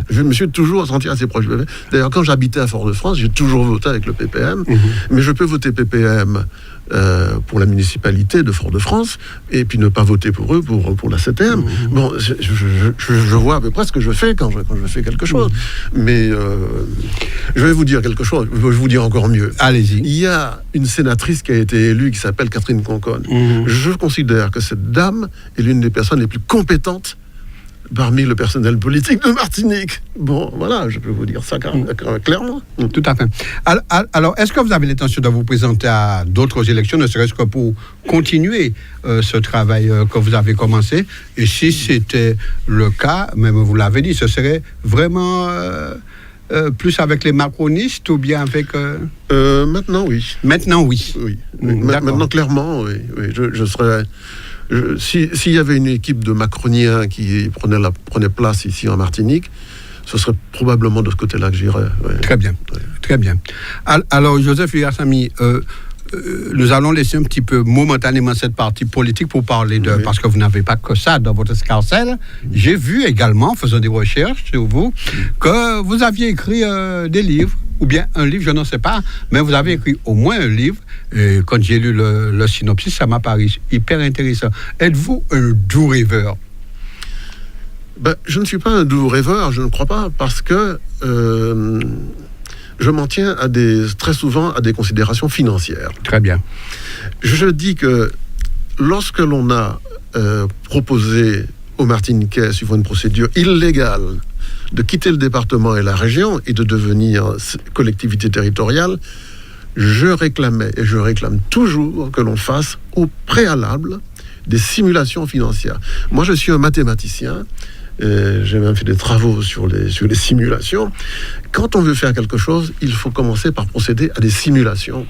Speaker 5: Je me suis toujours senti assez proche du PPM. D'ailleurs, quand j'habitais à Fort-de-France, j'ai toujours voté avec le PPM. Mais je peux voter PPM pour la municipalité de Fort-de-France et puis ne pas voter pour eux pour la CTM. Bon, je vois à peu près ce que je fais quand je fais quelque chose. Mais je vais vous dire quelque chose. Je vais vous dire encore mieux.
Speaker 4: Allez-y.
Speaker 5: Il y a une sénatrice qui a été élue qui s'appelle Catherine Conconne. Je considère que cette dame est l'une des personnes les plus compétentes parmi le personnel politique de Martinique. Bon, voilà, je peux vous dire ça clairement.
Speaker 4: Tout à fait. Alors, est-ce que vous avez l'intention de vous présenter à d'autres élections, ne serait-ce que pour continuer ce travail que vous avez commencé? Et si c'était le cas, même vous l'avez dit, ce serait vraiment plus avec les macronistes ou bien avec...
Speaker 5: Maintenant, oui.
Speaker 4: Maintenant, oui.
Speaker 5: Oui.
Speaker 4: D'accord.
Speaker 5: Maintenant, clairement, oui. Je serais... S'il y avait une équipe de macroniens qui prenait place ici en Martinique, ce serait probablement de ce côté-là que j'irais. Ouais.
Speaker 4: Très bien,
Speaker 5: Ouais.
Speaker 4: très bien. Alors, Joseph Virassamy, nous allons laisser un petit peu momentanément cette partie politique pour parler de...
Speaker 5: Oui.
Speaker 4: Parce que vous n'avez pas que ça dans votre escarcelle. J'ai vu également, en faisant des recherches sur vous, que vous aviez écrit des livres, ou bien un livre, je n'en sais pas, mais vous avez écrit au moins un livre. Et quand j'ai lu le synopsis, ça m'a paru hyper intéressant. Êtes-vous un doux rêveur?
Speaker 5: Je ne suis pas un doux rêveur, je ne crois pas, parce que je m'en tiens très souvent à des considérations financières.
Speaker 4: Très bien.
Speaker 5: Je dis que lorsque l'on a proposé aux Martiniquais, suivant une procédure illégale, de quitter le département et la région et de devenir collectivité territoriale, je réclamais et je réclame toujours que l'on fasse au préalable des simulations financières. Moi, je suis un mathématicien. J'ai même fait des travaux sur les simulations. Quand on veut faire quelque chose, il faut commencer par procéder à des simulations.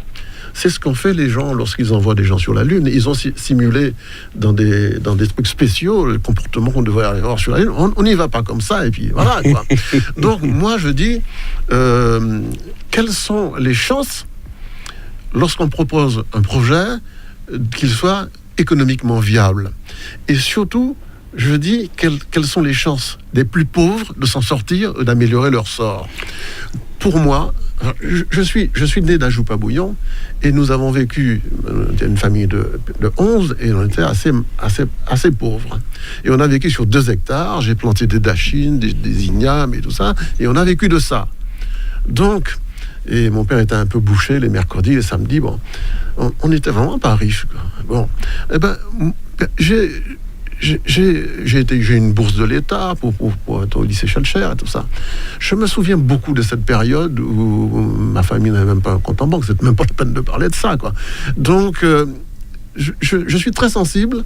Speaker 5: C'est ce qu'ont fait les gens lorsqu'ils envoient des gens sur la Lune. Ils ont simulé dans des trucs spéciaux le comportement qu'on devrait avoir sur la Lune. On n'y va pas comme ça, et puis voilà, quoi. Donc, moi, je dis, quelles sont les chances, lorsqu'on propose un projet, qu'il soit économiquement viable? Et surtout, je dis, quelles sont les chances des plus pauvres de s'en sortir, d'améliorer leur sort? Pour moi, je suis né d'Ajoupa-Bouillon, et nous avons vécu, on était une famille de 11, et on était assez pauvres. Et on a vécu sur 2 hectares, j'ai planté des dachines, des ignames et tout ça, et on a vécu de ça. Donc, et mon père était un peu bouché les mercredis, les samedis, bon, on n'était vraiment pas riches, quoi. Bon, eh ben, j'ai une bourse de l'État pour être au lycée Schellcher et tout ça. Je me souviens beaucoup de cette période où ma famille n'avait même pas un compte en banque. C'est même pas la peine de parler de ça, quoi. Donc, je suis très sensible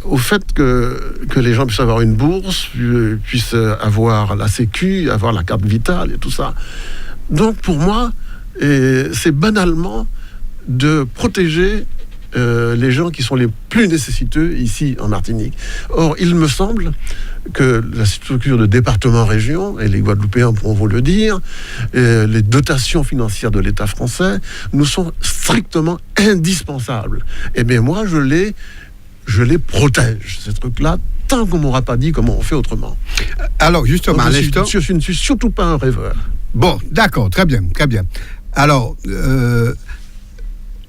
Speaker 5: au fait que les gens puissent avoir une bourse, puissent avoir la Sécu, avoir la carte vitale et tout ça. Donc, pour moi, c'est banalement de protéger les gens qui sont les plus nécessiteux ici en Martinique. Or, il me semble que la structure de département-région, et les Guadeloupéens pourront vous le dire, les dotations financières de l'État français nous sont strictement indispensables. Eh bien, moi, je les protège, ces trucs-là, tant qu'on m'aura pas dit comment on fait autrement.
Speaker 4: Alors, justement, à l'instant...
Speaker 5: Je ne suis surtout pas un rêveur.
Speaker 4: Bon, d'accord, très bien, très bien. Alors,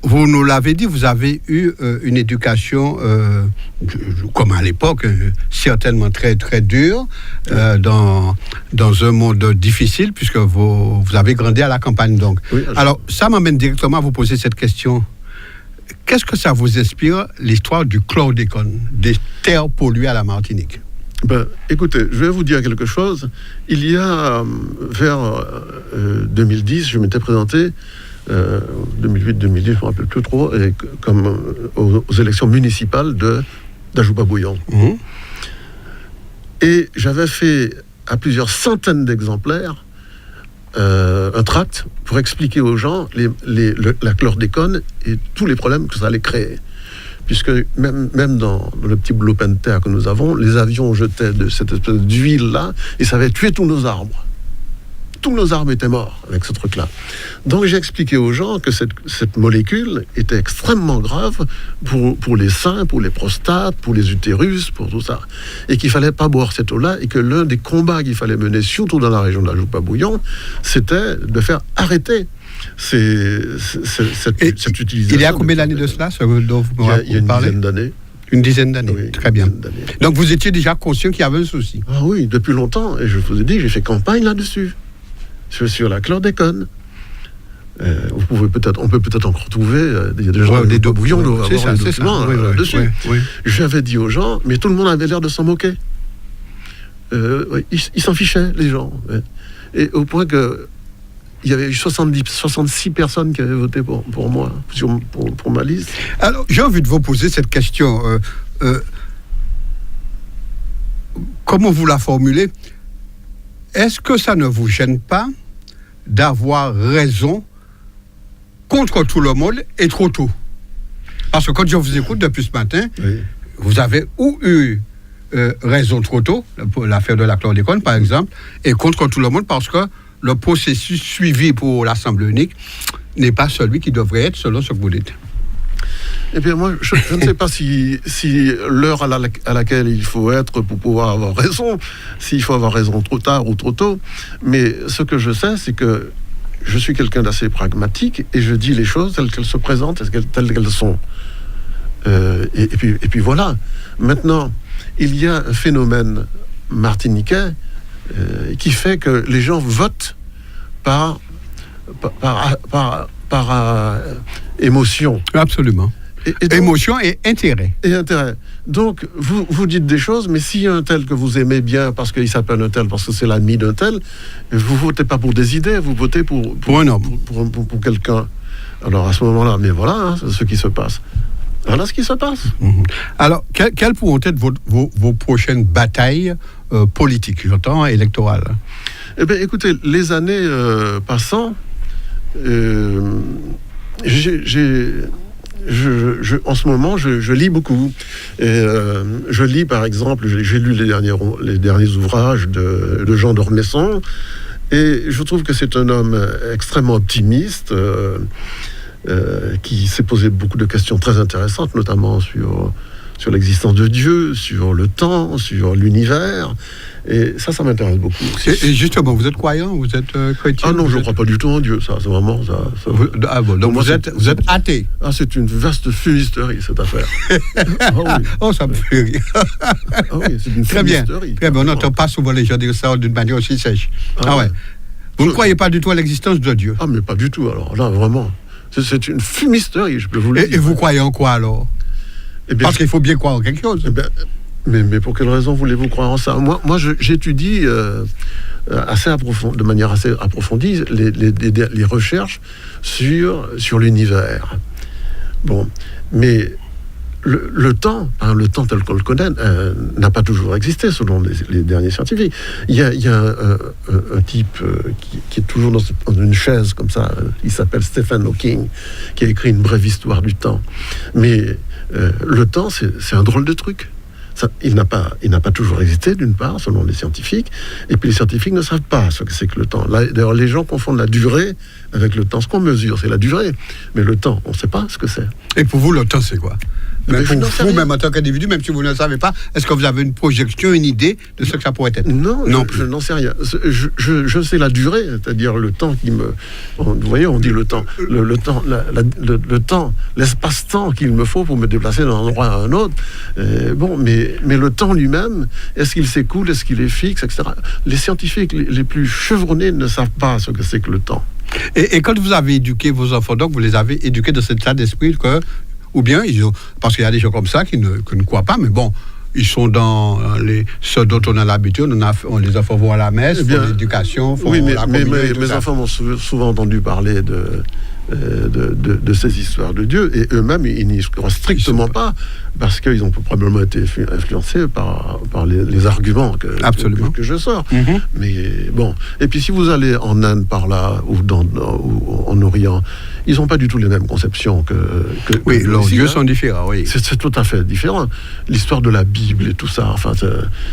Speaker 4: vous nous l'avez dit, vous avez eu une éducation, comme à l'époque, certainement très, très dure, dans un monde difficile, puisque vous avez grandi à la campagne, donc. Oui, alors, ça m'amène directement à vous poser cette question. Qu'est-ce que ça vous inspire, l'histoire du chlordécone, des terres polluées à la Martinique?
Speaker 5: Ben, écoutez, je vais vous dire quelque chose. Il y a, vers 2010, je m'étais présenté 2008-2010, je ne me rappelle plus trop, et comme aux élections municipales d'Ajoupa-Bouillon. Mmh. Et j'avais fait à plusieurs centaines d'exemplaires un tract pour expliquer aux gens la chlordécone et tous les problèmes que ça allait créer. Puisque même dans le petit lopin de terre que nous avons, les avions jetaient de cette espèce d'huile-là et ça avait tué tous nos arbres. Tous nos arbres étaient morts avec ce truc-là. Donc j'ai expliqué aux gens que cette molécule était extrêmement grave pour les seins, pour les prostates, pour les utérus, pour tout ça. Et qu'il ne fallait pas boire cette eau-là et que l'un des combats qu'il fallait mener, surtout dans la région de Ajoupa-Bouillon, c'était de faire arrêter cette utilisation.
Speaker 4: Il y a combien d'années de cela, dont vous parlez ?
Speaker 5: Il y a une dizaine d'années.
Speaker 4: Une dizaine d'années,
Speaker 5: oui,
Speaker 4: très bien. Donc vous étiez déjà conscient qu'il y avait un souci?
Speaker 5: Ah oui, depuis longtemps. Et je vous ai dit, j'ai fait campagne là-dessus. Sur la chlordécone. On peut peut-être encore trouver des gens des deux bouillons doivent avoir des documents dessus. Oui. J'avais dit aux gens, mais tout le monde avait l'air de s'en moquer. Ils s'en fichaient, les gens. Et au point que il y avait 66 personnes qui avaient voté pour moi, pour ma liste.
Speaker 4: Alors, j'ai envie de vous poser cette question. Comment vous la formulez? Est-ce que ça ne vous gêne pas d'avoir raison contre tout le monde et trop tôt? Parce que quand je vous écoute depuis ce matin, oui, vous avez eu raison trop tôt, pour l'affaire de la chlordécone par exemple, et contre tout le monde parce que le processus suivi pour l'Assemblée unique n'est pas celui qui devrait être selon ce que vous dites.
Speaker 5: Eh bien, moi, je ne sais pas si l'heure à laquelle il faut être pour pouvoir avoir raison, s'il faut avoir raison trop tard ou trop tôt, mais ce que je sais, c'est que je suis quelqu'un d'assez pragmatique et je dis les choses telles qu'elles se présentent, telles qu'elles sont. Et puis voilà. Maintenant, il y a un phénomène martiniquais qui fait que les gens votent par émotion.
Speaker 4: Absolument. Et donc, émotion et intérêt.
Speaker 5: Et intérêt. Donc, vous dites des choses, mais s'il y a un tel que vous aimez bien parce qu'il s'appelle un tel, parce que c'est l'ami d'un tel, vous votez pas pour des idées, vous votez pour un homme. Pour quelqu'un. Alors, à ce moment-là, mais voilà, c'est ce qui se passe. Voilà ce qui se passe.
Speaker 4: Alors, quelles pourront être vos prochaines batailles politiques, j'entends, électorales?
Speaker 5: Eh bien, écoutez, les années passant, en ce moment, je lis beaucoup. Et, je lis, par exemple, j'ai lu les derniers ouvrages de Jean d'Ormesson, et je trouve que c'est un homme extrêmement optimiste, qui s'est posé beaucoup de questions très intéressantes, notamment sur l'existence de Dieu, sur le temps, sur l'univers. Et ça m'intéresse beaucoup.
Speaker 4: Et justement, vous êtes croyant? Vous êtes chrétien?
Speaker 5: Ah non, je ne crois pas du tout en Dieu, ça. C'est vraiment ça.
Speaker 4: Ah bon, donc vous êtes athée?
Speaker 5: Ah, c'est une vaste fumisterie, cette affaire. Ah, oui.
Speaker 4: Oh, ça me fait rire.
Speaker 5: Ah oui, c'est une
Speaker 4: Très bien.
Speaker 5: fumisterie.
Speaker 4: Très bien. On n'entend pas souvent les gens dire ça d'une manière aussi sèche. Ah ouais. Vous ne croyez pas du tout à l'existence de Dieu?
Speaker 5: Ah, mais pas du tout, alors. Là, vraiment. C'est une fumisterie, je peux vous le dire.
Speaker 4: Et vous croyez en quoi, alors?
Speaker 5: Eh bien,
Speaker 4: parce qu'il faut bien croire en quelque chose.
Speaker 5: Eh bien, mais pour quelle raison voulez-vous croire en ça? Moi, j'étudie de manière assez approfondie les recherches sur l'univers. Bon, mais le temps tel qu'on le connaît, n'a pas toujours existé selon les derniers scientifiques. Il y a un type qui est toujours dans une chaise comme ça, il s'appelle Stephen Hawking, qui a écrit une brève histoire du temps. Mais le temps, c'est un drôle de truc. Il n'a pas toujours existé, d'une part, selon les scientifiques, et puis les scientifiques ne savent pas ce que c'est que le temps. D'ailleurs, les gens confondent la durée avec le temps. Ce qu'on mesure, c'est la durée, mais le temps, on ne sait pas ce que c'est.
Speaker 4: Et pour vous, le temps, c'est quoi?
Speaker 5: Mais
Speaker 4: pour vous, même en tant qu'individu, même si vous ne le savez pas, est-ce que vous avez une projection, une idée de ce que ça pourrait être?
Speaker 5: Non, je n'en sais rien. Je sais la durée, c'est-à-dire le temps qui me... Vous voyez, on dit le temps. Le temps, l'espace-temps qu'il me faut pour me déplacer d'un endroit à un autre. Bon, mais le temps lui-même, est-ce qu'il s'écoule, est-ce qu'il est fixe, etc. Les scientifiques les plus chevronnés ne savent pas ce que c'est que le temps.
Speaker 4: Et quand vous avez éduqué vos enfants, donc vous les avez éduqués dans cet état d'esprit que... Ou bien, parce qu'il y a des gens comme ça qui ne croient pas, mais bon, ils sont dans ce dont on a l'habitude, les enfants vont à la messe, font l'éducation, font la communion.
Speaker 5: Mes enfants m'ont souvent entendu parler de ces histoires de Dieu, et eux-mêmes, ils n'y croient strictement pas, parce qu'ils ont probablement été influencés par les arguments que je sors. Mm-hmm. Mais bon, et puis si vous allez en Inde par là, ou en Orient, ils n'ont pas du tout les mêmes conceptions que
Speaker 4: oui, leurs dieux sont différents, oui.
Speaker 5: C'est tout à fait différent. L'histoire de la Bible et tout ça, enfin,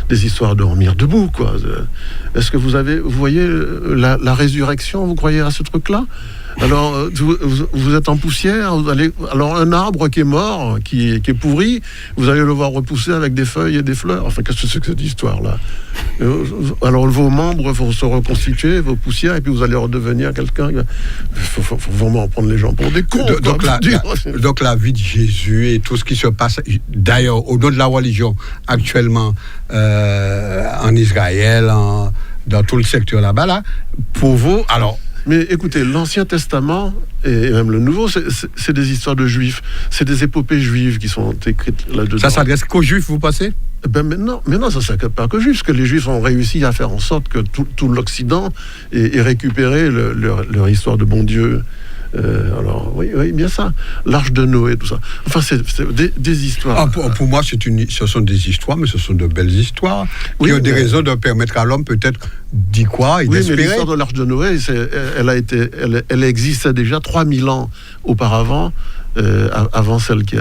Speaker 5: des histoires de dormir debout, quoi. Est-ce que vous voyez la résurrection, vous croyez à ce truc-là? Alors, vous êtes en poussière, alors un arbre qui est mort, qui est pourri, vous allez le voir repousser avec des feuilles et des fleurs. Enfin, qu'est-ce que c'est que cette histoire-là? Alors, vos membres vont se reconstituer, vos poussières, et puis vous allez redevenir quelqu'un. Il faut vraiment prendre les gens pour des cons.
Speaker 4: Donc, la vie de Jésus et tout ce qui se passe, d'ailleurs, au nom de la religion, actuellement, en Israël, dans tout le secteur là-bas, là, pour vous, alors...
Speaker 5: Mais écoutez, l'Ancien Testament et même le Nouveau, c'est des histoires de Juifs. C'est des épopées juives qui sont écrites là-dedans.
Speaker 4: Ça s'adresse qu'aux Juifs, vous pensez?
Speaker 5: Mais non, ça ne s'adresse pas qu'aux Juifs, parce que les Juifs ont réussi à faire en sorte que tout l'Occident ait récupéré leur histoire de bon Dieu. Alors, oui, bien ça. L'Arche de Noé, tout ça. Enfin, c'est des histoires.
Speaker 4: Pour moi, ce sont des histoires, mais ce sont de belles histoires qui ont des raisons de permettre à l'homme peut-être d'y croire et d'espérer.
Speaker 5: Mais l'histoire de l'Arche de Noé, elle existait déjà 3000 ans auparavant, avant celle qui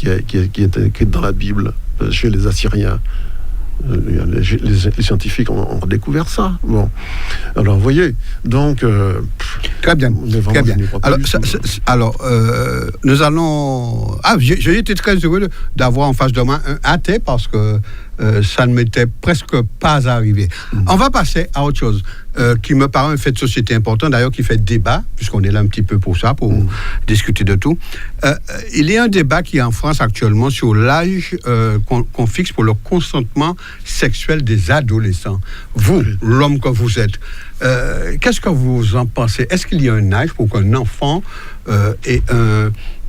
Speaker 5: était écrite dans la Bible, chez les Assyriens. Les scientifiques ont découvert ça. Bon, alors vous voyez, donc
Speaker 4: très bien. Alors, nous allons. J'ai été très heureux d'avoir en face de moi un athée parce que ça ne m'était presque pas arrivé. On va passer à autre chose qui me paraît un fait de société important, d'ailleurs qui fait débat, puisqu'on est là un petit peu pour ça, pour discuter de tout. Il y a un débat qui est en France actuellement sur l'âge qu'on fixe pour le consentement sexuel des adolescents. Vous, l'homme que vous êtes, qu'est-ce que vous en pensez? Est-ce qu'il y a un âge pour qu'un enfant ait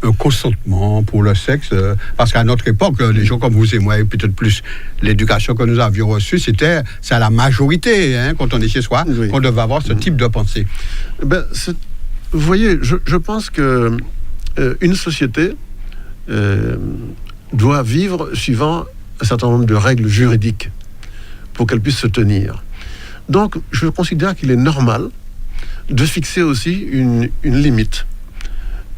Speaker 4: un consentement pour le sexe, parce qu'à notre époque, les gens comme vous et moi, et peut-être plus l'éducation que nous avions reçue, c'est à la majorité, quand on est chez soi, qu'on devait avoir ce type de pensée.
Speaker 5: Vous voyez, je pense que une société doit vivre suivant un certain nombre de règles juridiques pour qu'elle puisse se tenir. Donc, je considère qu'il est normal de fixer aussi une limite.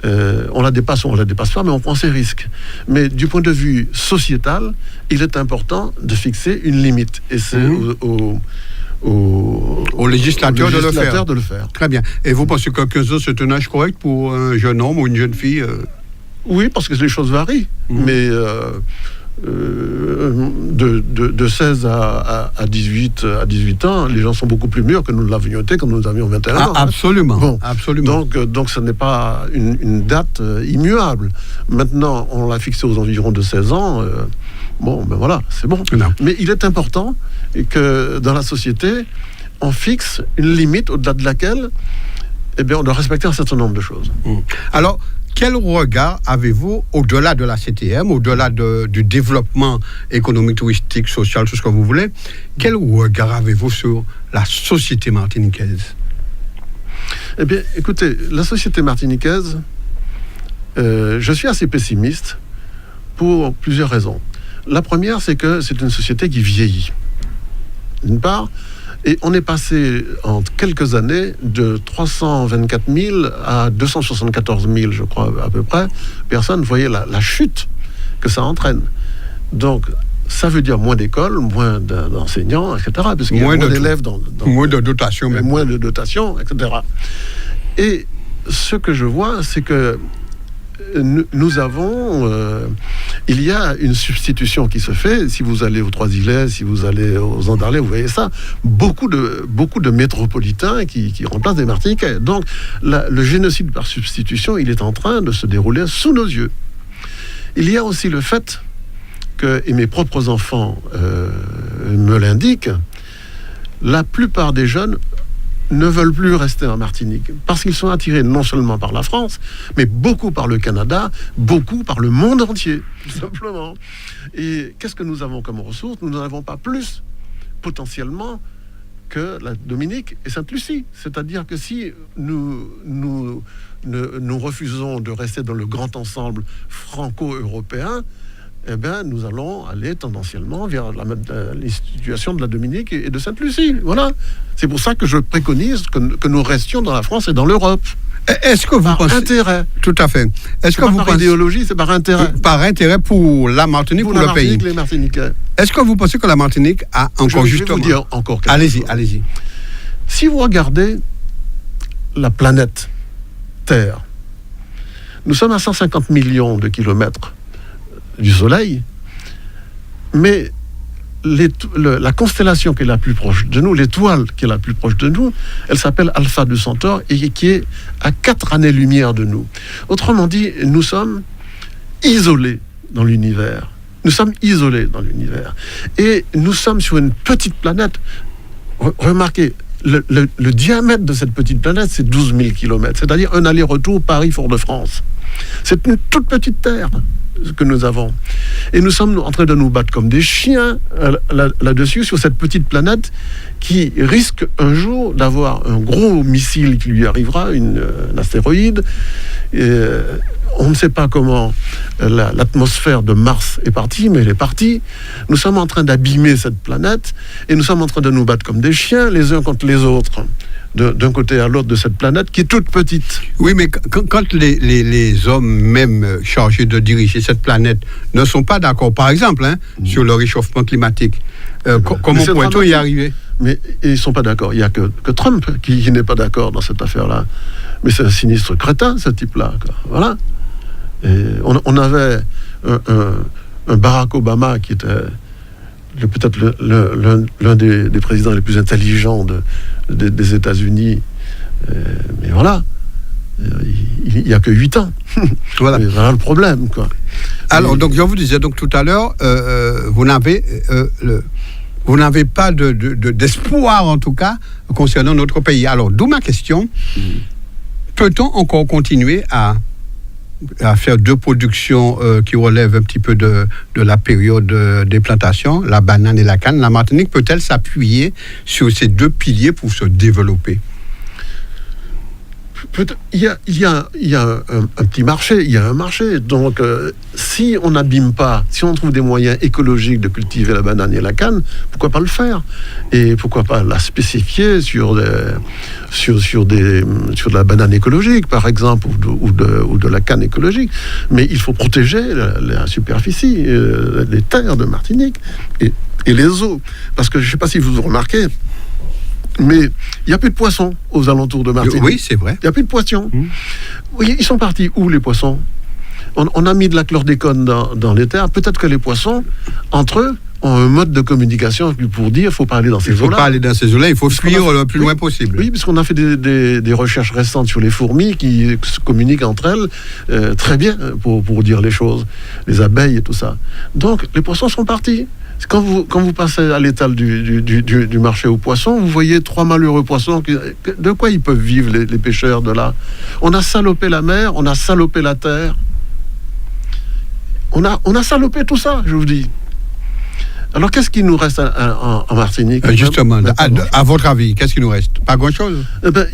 Speaker 5: On la dépasse ou on la dépasse pas, mais on prend ses risques. Mais du point de vue sociétal, il est important de fixer une limite. Et c'est au législateur de le faire.
Speaker 4: Très bien. Et vous pensez que 15 ans, c'est un âge correct pour un jeune homme ou une jeune fille
Speaker 5: Oui, parce que les choses varient. Mais de 16 à 18 ans, les gens sont beaucoup plus mûrs que nous l'avions été quand nous avions 21 ans.
Speaker 4: Absolument.
Speaker 5: Bon,
Speaker 4: absolument.
Speaker 5: Donc ce n'est pas une date immuable. Maintenant, on l'a fixé aux environs de 16 ans. Ben voilà, c'est bon.
Speaker 4: Non.
Speaker 5: Mais il est important que dans la société, on fixe une limite au-delà de laquelle on doit respecter un certain nombre de choses.
Speaker 4: Alors, quel regard avez-vous, au-delà de la CTM, au-delà du développement économique, touristique, social, tout ce que vous voulez, quel regard avez-vous sur la société martiniquaise ?
Speaker 5: Eh bien, écoutez, la société martiniquaise, je suis assez pessimiste pour plusieurs raisons. La première, c'est que c'est une société qui vieillit, d'une part, et on est passé en quelques années de 324 000 à 274 000, je crois, à peu près, personnes. Vous voyez la chute que ça entraîne. Donc, ça veut dire moins d'écoles, moins d'enseignants, etc. Parce qu'il y a moins d'élèves
Speaker 4: moins de dotation, même.
Speaker 5: Moins de dotation, etc. Et ce que je vois, c'est que nous avons... il y a une substitution qui se fait. Si vous allez aux Trois-Îlets, si vous allez aux Andalais, vous voyez ça. Beaucoup de métropolitains qui remplacent des Martiniquais. Donc, le génocide par substitution, il est en train de se dérouler sous nos yeux. Il y a aussi le fait que, et mes propres enfants me l'indiquent, la plupart des jeunes ne veulent plus rester en Martinique parce qu'ils sont attirés non seulement par la France, mais beaucoup par le Canada, beaucoup par le monde entier, tout simplement. Et qu'est-ce que nous avons comme ressources ? Nous n'en avons pas plus, potentiellement, que la Dominique et Sainte-Lucie. C'est-à-dire que si nous refusons de rester dans le grand ensemble franco-européen, nous allons aller tendanciellement vers les situations de la Dominique et de Sainte-Lucie. Voilà. C'est pour ça que je préconise que nous restions dans la France et dans l'Europe.
Speaker 4: Est-ce que vous pensez...
Speaker 5: intérêt.
Speaker 4: Tout à fait. Est-ce que vous
Speaker 5: par
Speaker 4: pensez...
Speaker 5: idéologie, c'est par intérêt.
Speaker 4: Par intérêt pour la Martinique, pour le pays.
Speaker 5: Les Martiniquais.
Speaker 4: Est-ce que vous pensez que la Martinique a encore justement...
Speaker 5: Je vais vous dire encore quelque chose.
Speaker 4: Allez-y.
Speaker 5: Si vous regardez la planète Terre, nous sommes à 150 millions de kilomètres du Soleil, mais la constellation qui est la plus proche de nous, l'étoile qui est la plus proche de nous, elle s'appelle Alpha de Centaure et qui est à 4 années-lumière de nous. Autrement dit, nous sommes isolés dans l'univers. Et nous sommes sur une petite planète. Remarquez, le diamètre de cette petite planète, c'est 12 000 km, c'est-à-dire un aller-retour Paris-Fort-de-France. C'est une toute petite terre que nous avons. Et nous sommes en train de nous battre comme des chiens là-dessus, sur cette petite planète qui risque un jour d'avoir un gros missile qui lui arrivera, un astéroïde. Et on ne sait pas comment l'atmosphère de Mars est partie, mais elle est partie. Nous sommes en train d'abîmer cette planète et nous sommes en train de nous battre comme des chiens, les uns contre les autres, d'un côté à l'autre de cette planète qui est toute petite.
Speaker 4: Oui, mais quand les hommes même chargés de diriger cette planète ne sont pas d'accord, par exemple, sur le réchauffement climatique, comment pourrait-on y arriver ?
Speaker 5: Mais ils ne sont pas d'accord. Il n'y a que Trump qui n'est pas d'accord dans cette affaire-là. Mais c'est un sinistre crétin, ce type-là. Voilà. Et on avait un Barack Obama qui était peut-être l'un des présidents les plus intelligents des États-Unis. Mais voilà. Il n'y a que 8 ans. Voilà. Voilà le problème, quoi.
Speaker 4: Alors, donc, je vous disais donc tout à l'heure, vous n'avez pas d'espoir, en tout cas, concernant notre pays. Alors, d'où ma question. Peut-on encore continuer à faire deux productions qui relèvent un petit peu de la période des plantations, la banane et la canne? La Martinique peut-elle s'appuyer sur ces deux piliers pour se développer?
Speaker 5: Il y a un petit marché, il y a un marché. Donc, si on n'abîme pas, si on trouve des moyens écologiques de cultiver la banane et la canne, pourquoi pas le faire? Et pourquoi pas la spécifier sur de la banane écologique, par exemple, ou de la canne écologique. Mais il faut protéger la superficie, les terres de Martinique et les eaux. Parce que je ne sais pas si vous remarquez, mais il n'y a plus de poissons aux alentours de Martinique.
Speaker 4: Oui, c'est vrai.
Speaker 5: Il n'y a plus de poissons. Oui, ils sont partis où, les poissons? On a mis de la chlordécone dans les terres. Peut-être que les poissons, entre eux, ont un mode de communication pour dire qu'il faut pas aller dans ces eaux-là.
Speaker 4: Il ne faut pas aller dans ces eaux-là, il faut fuir le plus loin possible.
Speaker 5: Oui, puisqu'on a fait des recherches récentes sur les fourmis qui se communiquent entre elles très bien pour dire les choses. Les abeilles et tout ça. Donc, les poissons sont partis. Quand vous passez à l'étal du marché aux poissons, vous voyez 3 malheureux poissons. De quoi ils peuvent vivre, les pêcheurs de là? On a salopé la mer, on a salopé la terre. On a salopé tout ça, je vous dis. Alors, qu'est-ce qui nous reste en Martinique?
Speaker 4: Justement, à votre avis, qu'est-ce qui nous reste? Pas grand-chose.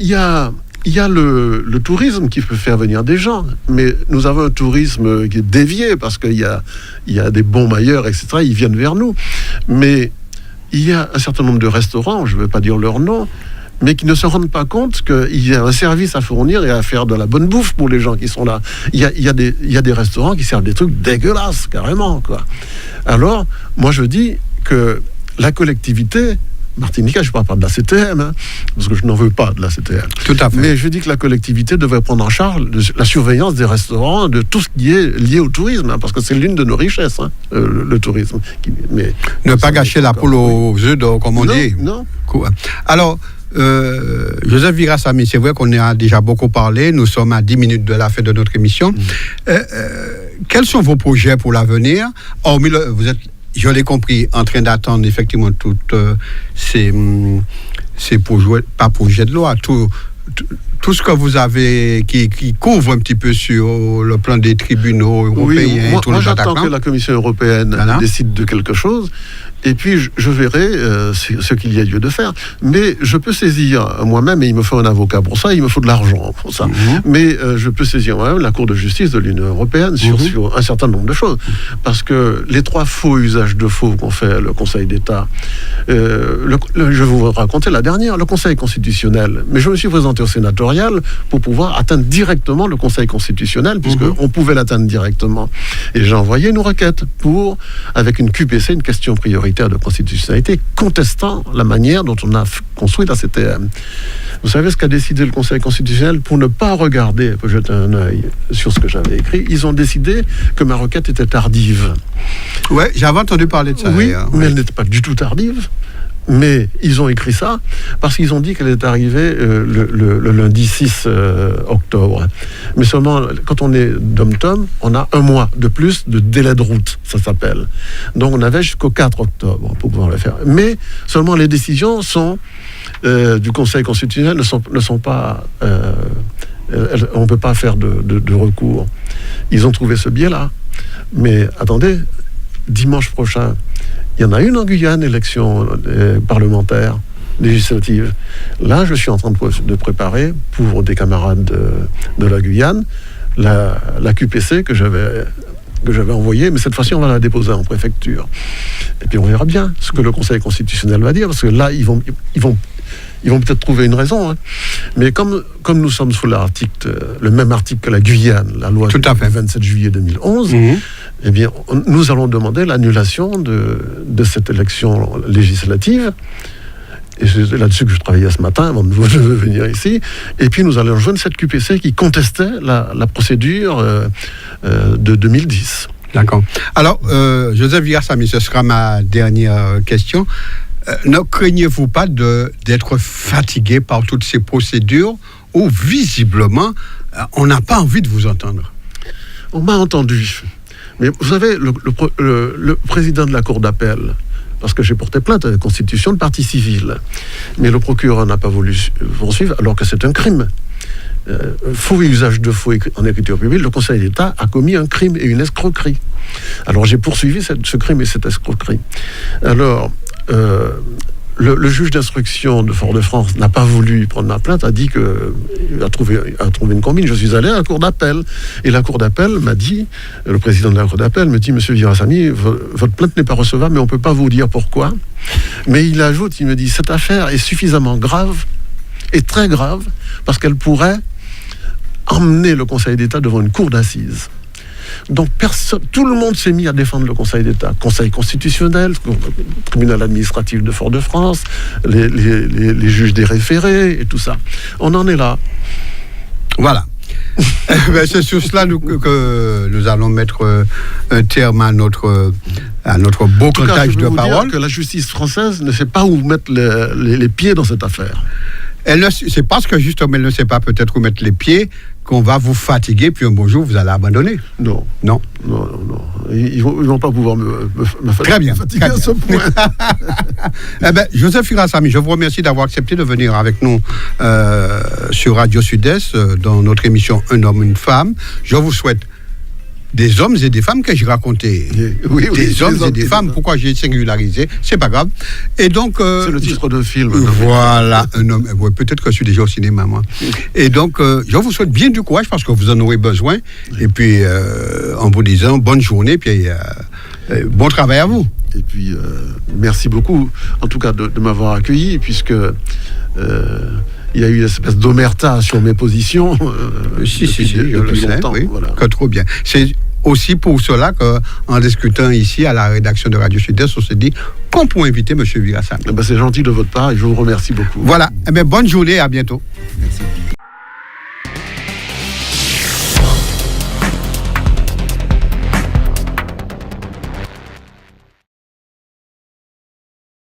Speaker 5: Il y a le tourisme qui peut faire venir des gens, mais nous avons un tourisme qui est dévié parce qu'il y a des bons mailleurs, etc. Ils viennent vers nous. Mais il y a un certain nombre de restaurants, je ne vais pas dire leur nom, mais qui ne se rendent pas compte qu'il y a un service à fournir et à faire de la bonne bouffe pour les gens qui sont là. Il y a des restaurants qui servent des trucs dégueulasses, carrément, quoi. Alors, moi je dis que la collectivité martiniquaise, je ne parle pas de la CTM, parce que je n'en veux pas de la CTM.
Speaker 4: Tout à fait.
Speaker 5: Mais je dis que la collectivité devrait prendre en charge la surveillance des restaurants, de tout ce qui est lié au tourisme, parce que c'est l'une de nos richesses, le tourisme.
Speaker 4: Ne pas gâcher la poule aux œufs d'or, comme on dit.
Speaker 5: Non.
Speaker 4: Alors, Joseph Virasamy, c'est vrai qu'on a déjà beaucoup parlé, nous sommes à 10 minutes de la fin de notre émission. Quels sont vos projets pour l'avenir? Hormis vous êtes, je l'ai compris, en train d'attendre effectivement toutes ces projets de loi, tout ce que vous avez qui couvre un petit peu sur le plan des tribunaux européens.
Speaker 5: Oui, moi j'attends que la Commission européenne décide de quelque chose. Et puis, je verrai ce qu'il y a lieu de faire. Mais je peux saisir moi-même, et il me faut un avocat pour ça, il me faut de l'argent pour ça. Mais je peux saisir moi-même la Cour de justice de l'Union européenne sur un certain nombre de choses. Parce que les 3 faux usages de faux qu'ont fait le Conseil d'État, je vais vous raconter la dernière, le Conseil constitutionnel. Mais je me suis présenté au sénatorial pour pouvoir atteindre directement le Conseil constitutionnel, puisqu'on pouvait l'atteindre directement. Et j'ai envoyé une requête avec une QPC, une question prioritaire de constitutionnalité, contestant la manière dont on a construit la CTM. Vous savez ce qu'a décidé le Conseil constitutionnel pour ne pas regarder, pour jeter un œil sur ce que j'avais écrit? Ils ont décidé que ma requête était tardive.
Speaker 4: Ouais, j'avais entendu parler de ça.
Speaker 5: Oui, mais elle n'était pas du tout tardive. Mais ils ont écrit ça parce qu'ils ont dit qu'elle est arrivée le lundi 6 octobre. Mais seulement, quand on est dom-tom, on a 1 mois de plus de délai de route, ça s'appelle. Donc on avait jusqu'au 4 octobre pour pouvoir le faire. Mais seulement les décisions du Conseil constitutionnel ne sont pas... on ne peut pas faire de recours. Ils ont trouvé ce biais-là. Mais attendez, dimanche prochain, il y en a une en Guyane, élection parlementaire, législative. Là, je suis en train de préparer pour des camarades de la Guyane la QPC que j'avais envoyée, mais cette fois-ci, on va la déposer en préfecture. Et puis, on verra bien ce que le Conseil constitutionnel va dire, parce que là, ils vont peut-être trouver une raison. Mais comme nous sommes sous le même article que la Guyane, la loi du 27 juillet 2011, eh bien, nous allons demander l'annulation de cette élection législative. Et c'est là-dessus que je travaillais ce matin avant de venir ici. Et puis nous allons rejoindre cette QPC qui contestait la procédure de 2010.
Speaker 4: D'accord. Alors, Joseph Virasamy, ce sera ma dernière question. Ne craignez-vous pas d'être fatigué par toutes ces procédures où, visiblement, on n'a pas envie de vous entendre?
Speaker 5: On m'a entendu. Mais vous savez, le président de la Cour d'appel, parce que j'ai porté plainte à la constitution de partie civile, mais le procureur n'a pas voulu poursuivre alors que c'est un crime. Faux et usage de faux en écriture publique, le Conseil d'État a commis un crime et une escroquerie. Alors j'ai poursuivi ce crime et cette escroquerie. Alors, le juge d'instruction de Fort-de-France n'a pas voulu prendre ma plainte, a dit qu'il a trouvé une combine. Je suis allé à la cour d'appel. Et la cour d'appel m'a dit, le président de la cour d'appel me dit, monsieur Virasamy, votre plainte n'est pas recevable, mais on ne peut pas vous dire pourquoi. Mais il ajoute, il me dit, cette affaire est suffisamment grave, et très grave, parce qu'elle pourrait emmener le Conseil d'État devant une cour d'assises. Donc tout le monde s'est mis à défendre le Conseil d'État, Conseil constitutionnel, tribunal administratif de Fort-de-France, les juges des référés et tout ça. On en est là.
Speaker 4: Voilà. C'est sur cela que nous allons mettre un terme à notre beau comptage de paroles.
Speaker 5: Que la justice française ne sait pas où mettre les pieds dans cette affaire.
Speaker 4: C'est parce que justement elle ne sait pas peut-être où mettre les pieds qu'on va vous fatiguer, puis un beau jour vous allez abandonner.
Speaker 5: Non. Ils vont pas pouvoir me
Speaker 4: très bien,
Speaker 5: fatiguer à ce point.
Speaker 4: Eh ben, Joseph Virasamy, je vous remercie d'avoir accepté de venir avec nous sur Radio Sud-Est dans notre émission Un homme, une femme. Je vous souhaite des hommes et des femmes que j'ai raconté.
Speaker 5: Oui,
Speaker 4: des hommes et des femmes. Pourquoi j'ai singularisé? C'est pas grave. Et donc,
Speaker 5: c'est le titre de film.
Speaker 4: Voilà, un homme. Ouais, peut-être que je suis déjà au cinéma, moi. Et donc, je vous souhaite bien du courage parce que vous en aurez besoin. Et puis, en vous disant bonne journée, puis bon travail à vous.
Speaker 5: Et puis, merci beaucoup, en tout cas, de m'avoir accueilli, puisque il y a eu une espèce d'omerta sur mes positions.
Speaker 4: Depuis longtemps. Oui, voilà. Que trop bien. C'est aussi pour cela qu'en discutant ici à la rédaction de Radio Sud-Est, on s'est dit qu'on peut inviter M. Virasamy.
Speaker 5: C'est gentil de votre part et je vous remercie beaucoup.
Speaker 4: Voilà. Bonne journée, à bientôt.